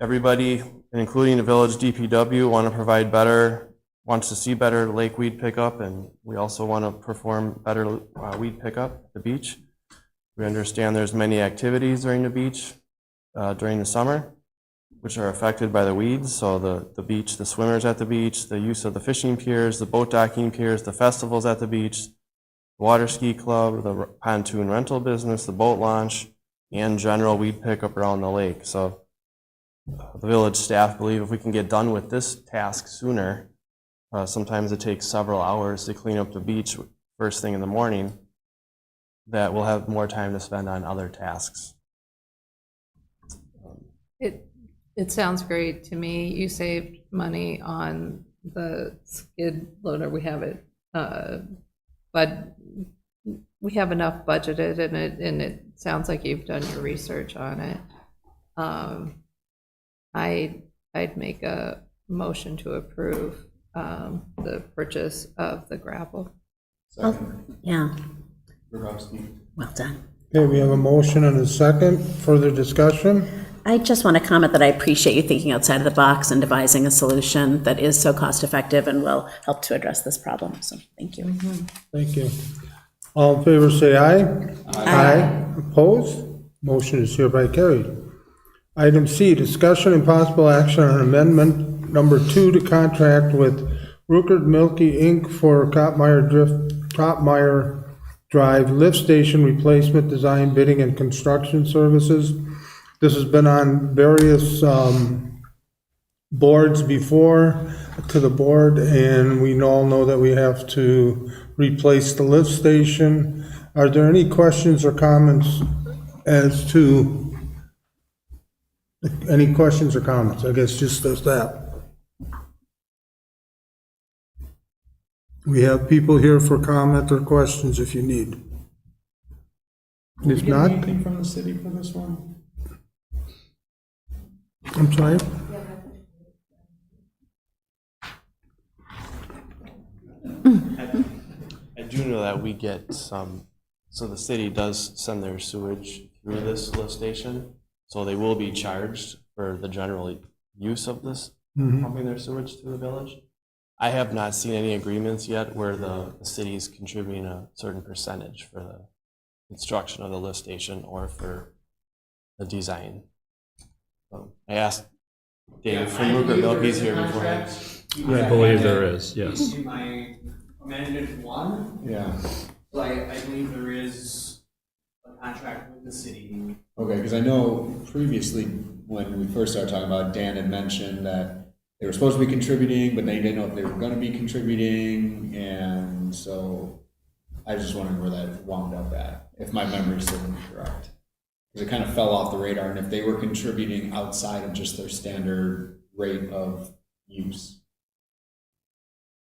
Everybody, including the village DPW, wants to see better lake weed pickup, and we also want to perform better weed pickup at the beach. We understand there's many activities during the beach during the summer. which are affected by the weeds, so the beach, the swimmers at the beach, the use of the fishing piers, the boat docking piers, the festivals at the beach, the water ski club, the pontoon rental business, the boat launch, and general weed pickup around the lake. So the village staff believe if we can get done with this task sooner, sometimes it takes several hours to clean up the beach first thing in the morning, that we'll have more time to spend on other tasks. It sounds great to me. You saved money on the skid loader. We have it, but we have enough budgeted, and it sounds like you've done your research on it. I'd make a motion to approve the purchase of the grapple. Second, Yeah, Grabowski. well done. Okay, we have a motion and a second. Further discussion? I just want to comment that I appreciate you thinking outside of the box and devising a solution that is so cost-effective and will help to address this problem, so thank you. Thank you. All in favor, say aye. Aye. Opposed? Motion is hereby carried. Item C, discussion and possible action on amendment number 2 to contract with Rupert Milky Inc. for Kopmeyer Drive lift station replacement design, bidding, and construction services. This has been on various boards before to the board, and we all know that we have to replace the lift station. Are there any questions or comments as to, any questions or comments? I guess just as that. We have people here for comment or questions if you need. If not, Anything from the city for this one? I'm sorry? I do know that we get some, so the city does send their sewage through this lift station, so they will be charged for the general use of this, pumping their sewage through the village. I have not seen any agreements yet where the city is contributing a certain percentage for the construction of the lift station or for the design. I asked Dave from Rupert Milky's here before. I believe there is, yes. My amendment 1, Yeah, so I believe there is a contract with the city. okay, because I know previously, when we first started talking about it, Dan had mentioned that they were supposed to be contributing, but they didn't know if they were gonna be contributing, and so I was just wondering where that wound up at, if my memory's still correct. Because it kind of fell off the radar, and if they were contributing outside of just their standard rate of use.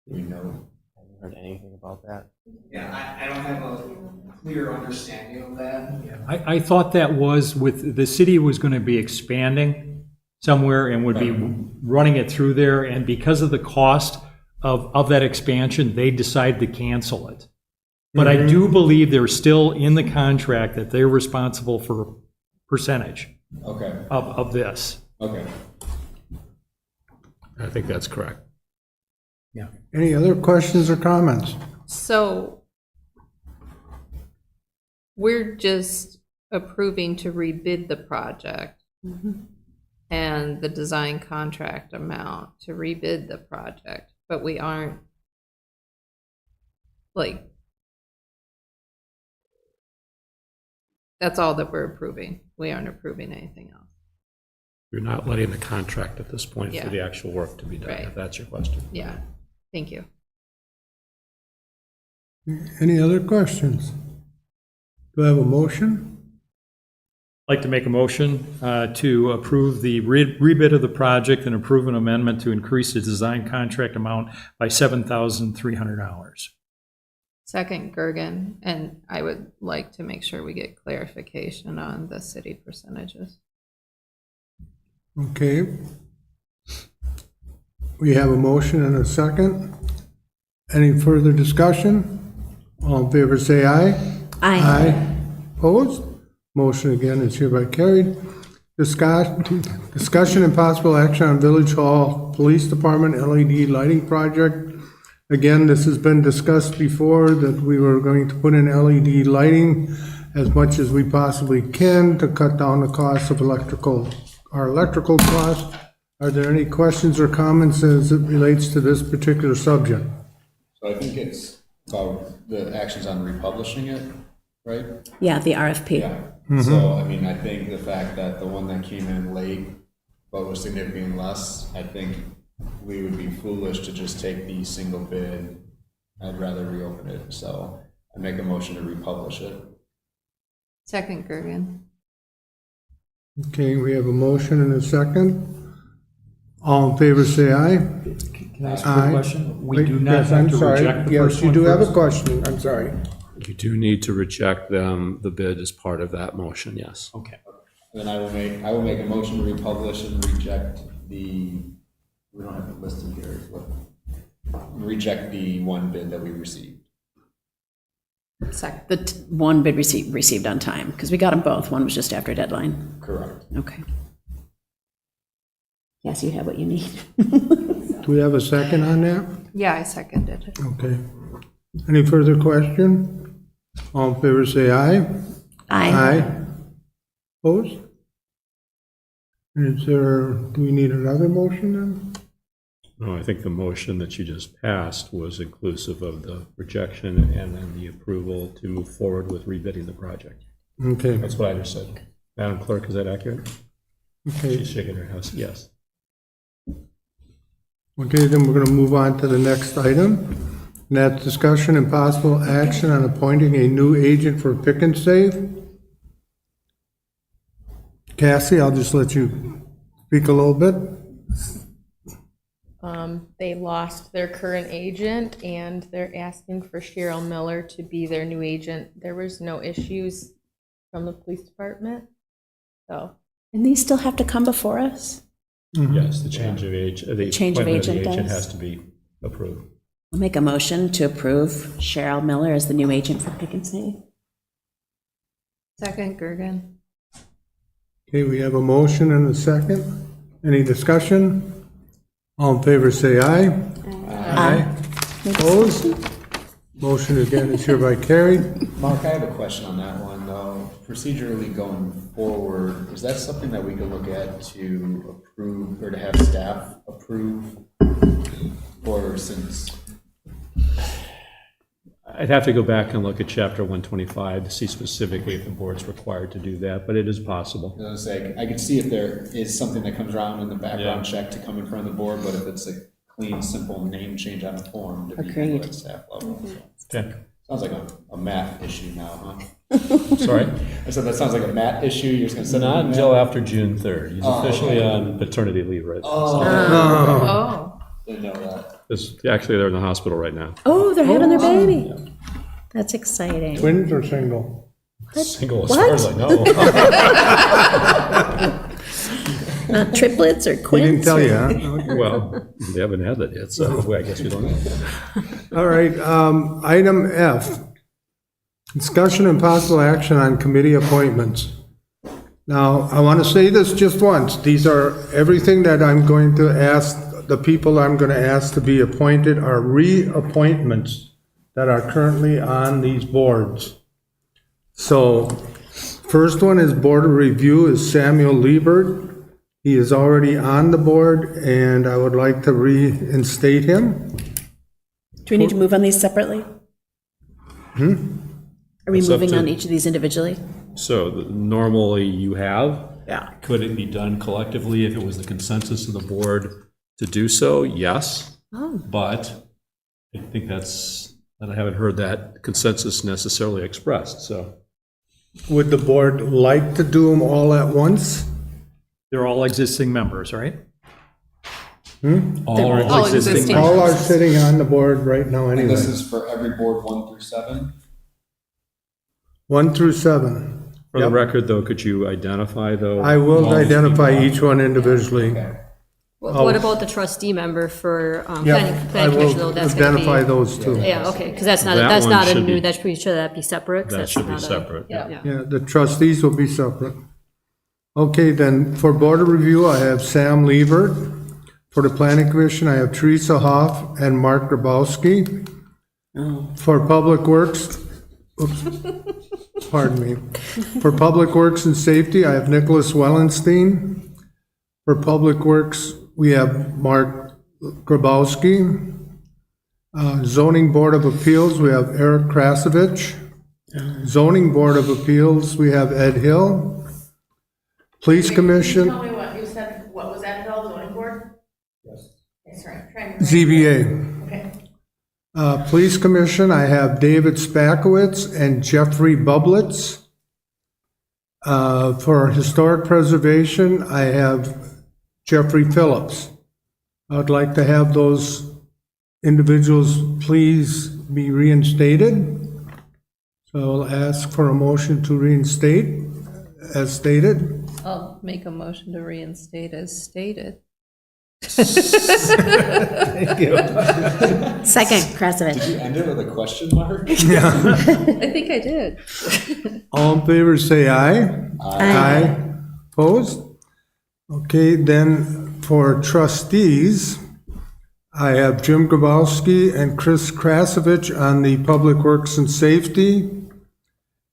Do we know? I haven't heard anything about that. Yeah, I don't have a clear understanding of that. I thought that was with, the city was going to be expanding somewhere and would be running it through there, and because of the cost of that expansion, they decided to cancel it. But I do believe they're still in the contract that they're responsible for percentage Okay, of this. okay. I think that's correct. Any other questions or comments? So we're just approving to rebid the project and the design contract amount to rebid the project, but we aren't, like, that's all that we're approving. We aren't approving anything else. You're not letting the contract at this point Yeah. for the actual work to be done, Right. if that's your question. Yeah, thank you. Any other questions? Do I have a motion? I'd like to make a motion to approve the rebid of the project and approve an amendment to increase the design contract amount by $7,300. Second, Gergen, and I would like to make sure we get clarification on the city percentages. Okay. We have a motion and a second. Any further discussion? All in favor, say aye. Aye. Opposed? Motion again is hereby carried. Discussion and possible action on Village Hall Police Department LED lighting project. Again, this has been discussed before, that we were going to put in LED lighting as much as we possibly can to cut down the cost of electrical our electrical costs. Are there any questions or comments as it relates to this particular subject? So I think it's about the actions on republishing it, right? Yeah, the RFP. Yeah. So, I mean, I think the fact that the one that came in late, but was significantly less, I think we would be foolish to just take the single bid. I'd rather reopen it, so I make a motion to republish it. Second, Gergen. Okay, we have a motion and a second. All in favor, say aye. Can I ask a Aye. quick question? We do Wait, not yes, have I'm to sorry. reject the Yes, first you one do have a first? question, I'm sorry. You do need to reject them, the bid as part of that motion, yes. Okay. Then I will make a motion to republish and reject the, we don't have it listed here, but reject the one bid that we received. Second. The one bid received on time, because we got them both. One was just after deadline. Correct. Okay. Yes, you have what you need. Do we have a second on that? Yeah, I seconded it. Okay. Any further question? All in favor, say aye. Aye. Opposed? Is there, do we need another motion then? No, I think the motion that you just passed was inclusive of the rejection and then the approval to move forward with rebidding the project. Okay, That's what I understood. Madam Clerk, is that accurate? okay. She's shaking her house, yes. Okay, then we're going to move on to the next item. And that's discussion and possible action on appointing a new agent for Pick and Save. Cassie, I'll just let you speak a little bit. They lost their current agent and they're asking for Cheryl Miller to be their new agent. There was no issues from the police department, so. And these still have to come before us? Yes, the change of age, the Change of appointment of the agent agent does. has to be approved. I'll make a motion to approve Cheryl Miller as the new agent for Pick and Save. Second, Gergen. Okay, we have a motion and a second. Any discussion? All in favor, say aye. Aye. Opposed? Motion again is hereby carried. Mark, I have a question on that one, though. Procedurally going forward, is that something that we could look at to approve or to have staff approve? Or since, I'd have to go back and look at chapter 125 to see specifically if the board's required to do that, but it is possible. I was gonna say, I could see if there is something that comes around in the background check to come in front of the board, but if it's a clean, simple name change on a form to be handled Agreed. at staff level. So. Okay. Sounds like a Matt issue now, huh? Sorry? I said, that sounds like a Matt issue, you're just gonna send Not it until after June 3rd. He's officially on paternity leave right now. Oh. Didn't know that. Actually, they're in the hospital right now. Oh, they're having their baby. That's exciting. Twins or single? Single as far as I know. Triplets or We quins? didn't tell you, huh? Well, they haven't had that yet, so I guess we don't know. All right, item F, discussion and possible action on committee appointments. Now, I want to say this just once. These are, everything that I'm going to ask, the people I'm going to ask to be appointed are reappointments that are currently on these boards. So, first one is Board of Review is Samuel Liebert. He is already on the board, and I would like to reinstate him. Do we need to move on these separately? Are we It's up moving to- on each of these individually? So normally you have. Yeah. Could it be done collectively if it was the consensus of the board to do so? Yes. Oh. But I think I haven't heard that consensus necessarily expressed, so. Would the board like to do them all at once? They're all existing members, right? All are All existing existing. All are sitting on the board right now And anyway. this is for every board 1 through 7? 1 through 7. For the Yep. record, though, could you identify, though? I will all these identify people? each one individually. Okay. What about the trustee member for Yeah, planning I planning commission, though? will That's gonna be. identify those two. Yeah, okay, because that's not, That that's one not a should new, be- that's pretty sure that'd be separate. 'cause That that's should be not a- separate. Yeah. Yeah, the trustees will be separate. Okay, then, for Board of Review, I have Sam Liebert. For the Planning Commission, I have Teresa Hoff and Mark Grabowski. For Public Works, oops, pardon me. For Public Works and Safety, I have Nicholas Wellenstein. For Public Works, we have Mark Grabowski. Zoning Board of Appeals, we have Eric Krasovich. Zoning Board of Appeals, we have Ed Hill. Police Commission, Tell me what, you said, what was that, Bill, zoning board? Yes. Okay, sorry, I'm trying to. ZBA. Okay. Police Commission, I have David Spakowitz and Jeffrey Bublitz. For Historic Preservation, I have Jeffrey Phillips. I would like to have those individuals please be reinstated. So I'll ask for a motion to reinstate as stated. I'll make a motion to reinstate as stated. Thank you. Second, Krasovich. Did you end it with a question mark? I think I did. All in favor, say aye. Aye. Opposed? Okay, then for trustees, I have Jim Grabowski and Chris Krasovich on the Public Works and Safety.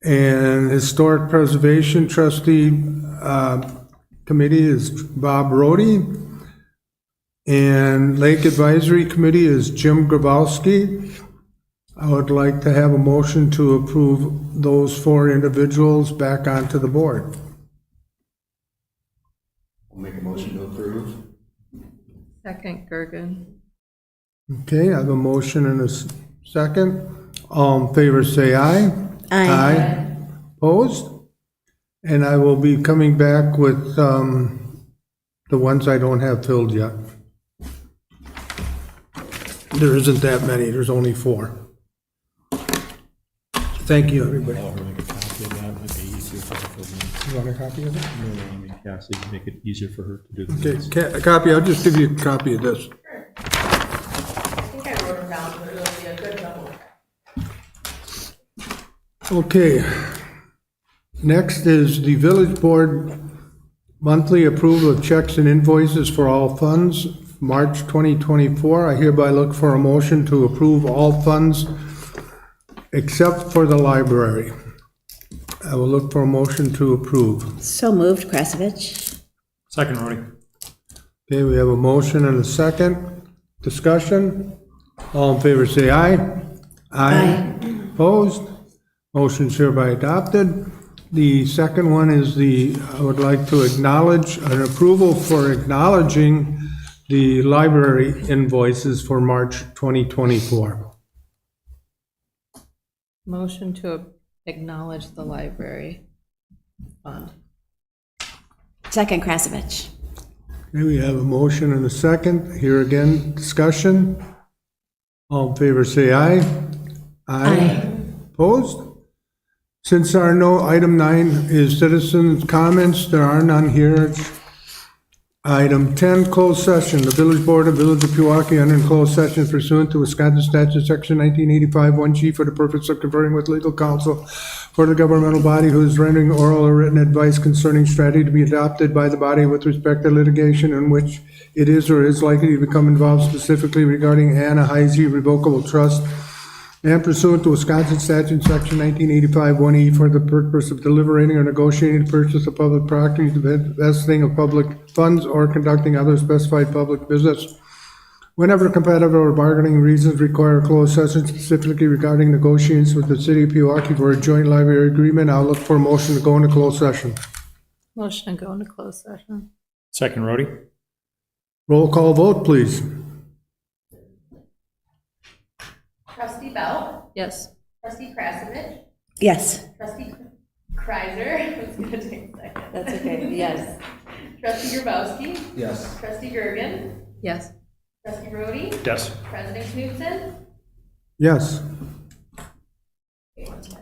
And Historic Preservation Trustee Committee is Bob Rhodey. And Lake Advisory Committee is Jim Grabowski. I would like to have a motion to approve those 4 individuals back onto the board. I'll make a motion to approve. Second, Gergen. Okay, I have a motion and a second. All in favor, say aye. Aye. Opposed? And I will be coming back with the ones I don't have filled yet. There isn't that many, there's only 4. Thank you, everybody. I'll make a copy of that, make it easier for her to. You want a copy of it? No, I mean, Cassie, make it easier for her to do the minutes. Okay, a copy, I'll just give you a copy of this. I think I wrote them down, but it'll be a good double. Okay. Next is the Village Board monthly approval of checks and invoices for all funds, March 2024. I hereby look for a motion to approve all funds except for the library. I will look for a motion to approve. So moved, Krasovich. Second, Rhodey. Okay, we have a motion and a second. Discussion? All in favor, say aye. Aye. Opposed? Motion is hereby adopted. The second one is I would like to acknowledge an approval for acknowledging the library invoices for March 2024. Motion to acknowledge the library fund. Second, Krasovich. Okay, we have a motion and a second. Here again, discussion. All in favor, say aye. Aye. Opposed? Since there are no, item 9 is citizens' comments, there are none here. Item 10, closed session. The Village Board of Village of Pewaukee under closed session pursuant to Wisconsin Statute Section 1985 1G for the purpose of conferring with legal counsel for the governmental body who is rendering oral or written advice concerning strategy to be adopted by the body with respect to litigation in which it is or is likely to become involved, specifically regarding Anna Heise Revocable Trust, and pursuant to Wisconsin Statute Section 1985 1E for the purpose of deliberating or negotiating the purchase of public property, the vesting of public funds, or conducting other specified public business. Whenever competitive or bargaining reasons require a closed session specifically regarding negotiations with the City of Pewaukee for a joint library agreement, I'll look for a motion to go into closed session. Motion to go into closed session. Second, Rhodey. Roll call vote, please. Trustee Bell, Yes. trustee Krasovich, Yes. trustee Kreiser, it's gonna take a second. That's okay, yes. Trustee Grabowski, Yes. trustee Gergen, Yes. trustee Rhodey, Yes. president Knutson. Yes. Okay, one second.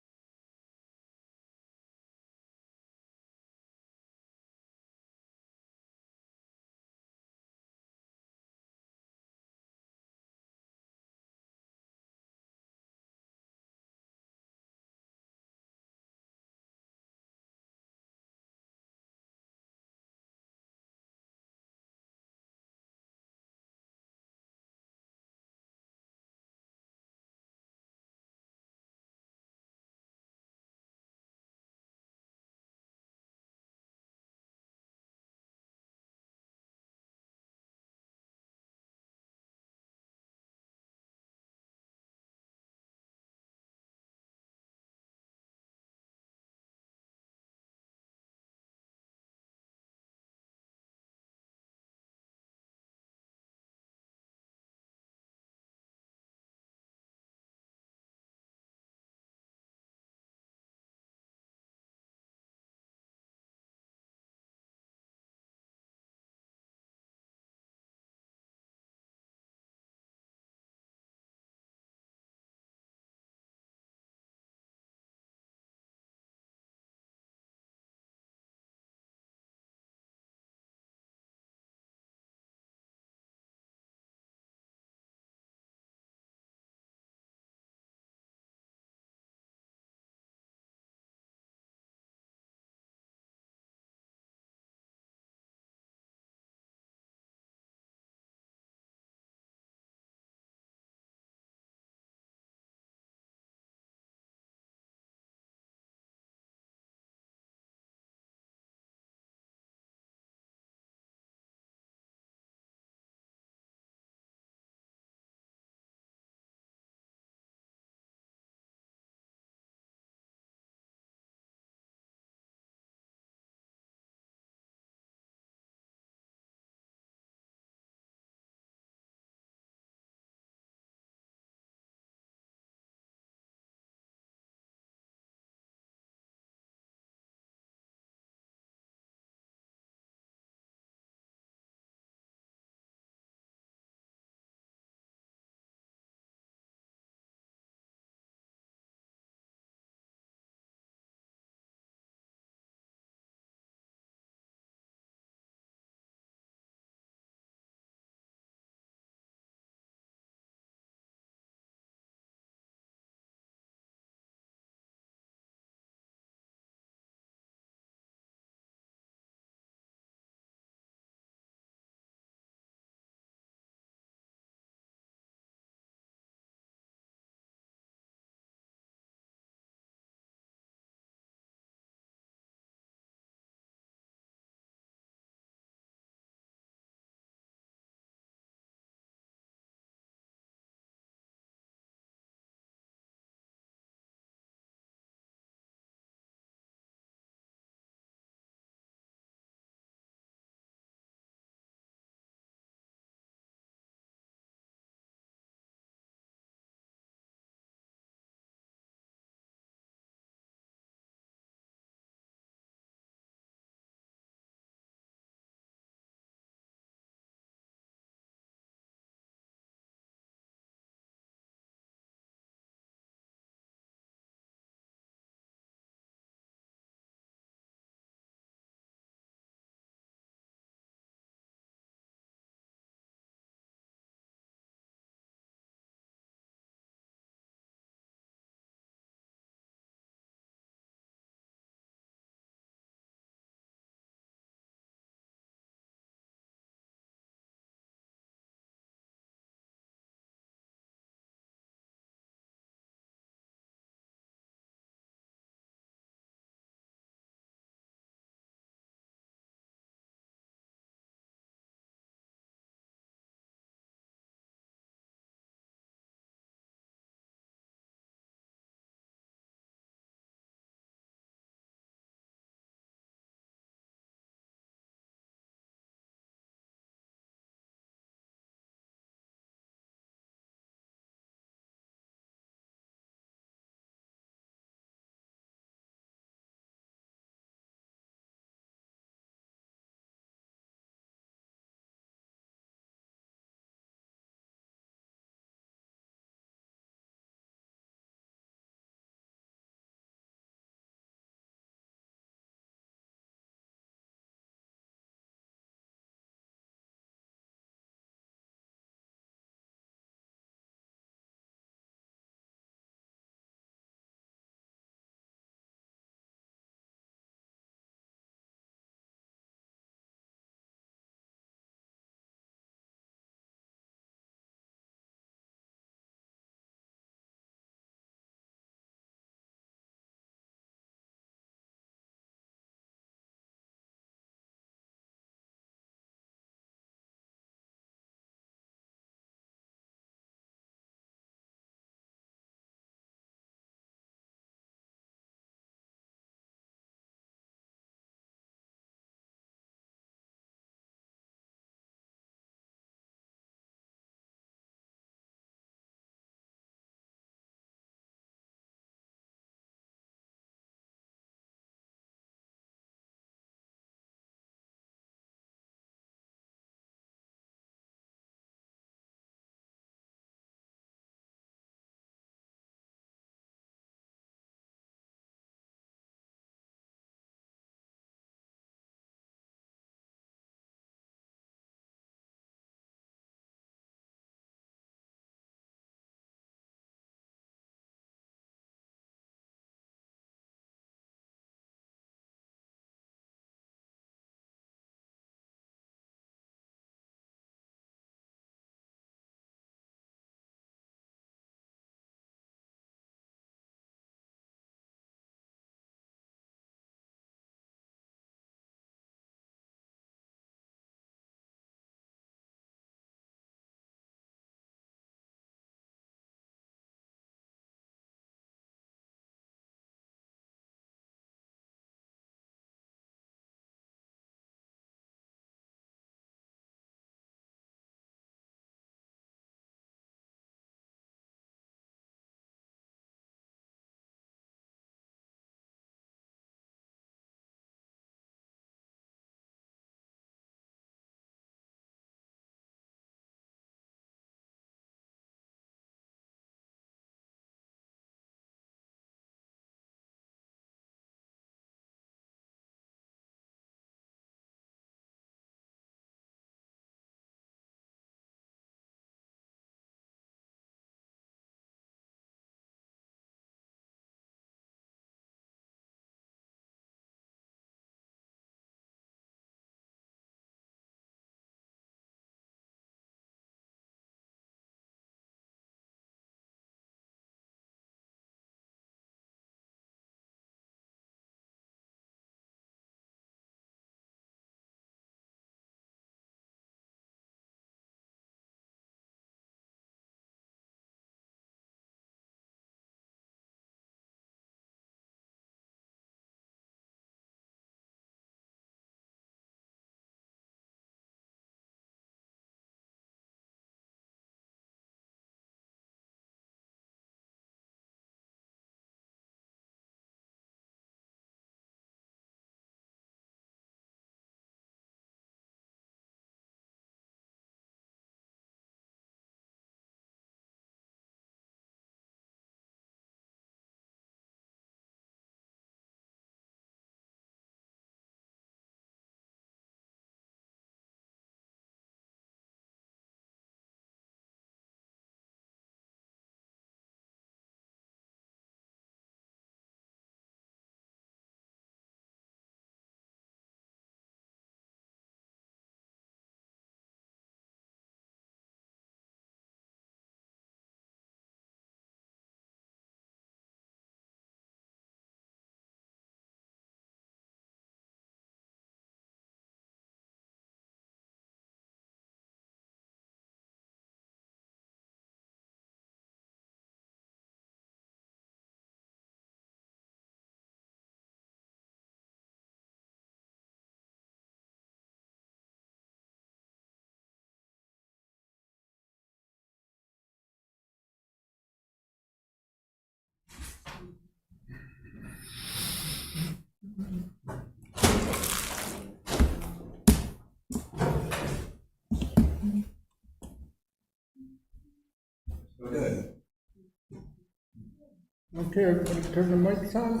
Okay, everybody turn the mics on.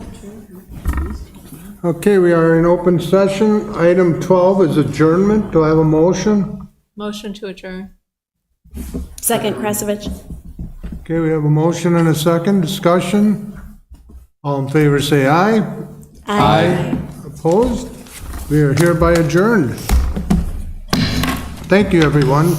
Okay, we are in open session. Item 12 is adjournment. Do I have a motion? Motion to adjourn. Second, Krasovich? Okay, we have a motion and a second. Discussion. All in favor, say aye. Aye. Opposed? We are hereby adjourned. Thank you, everyone.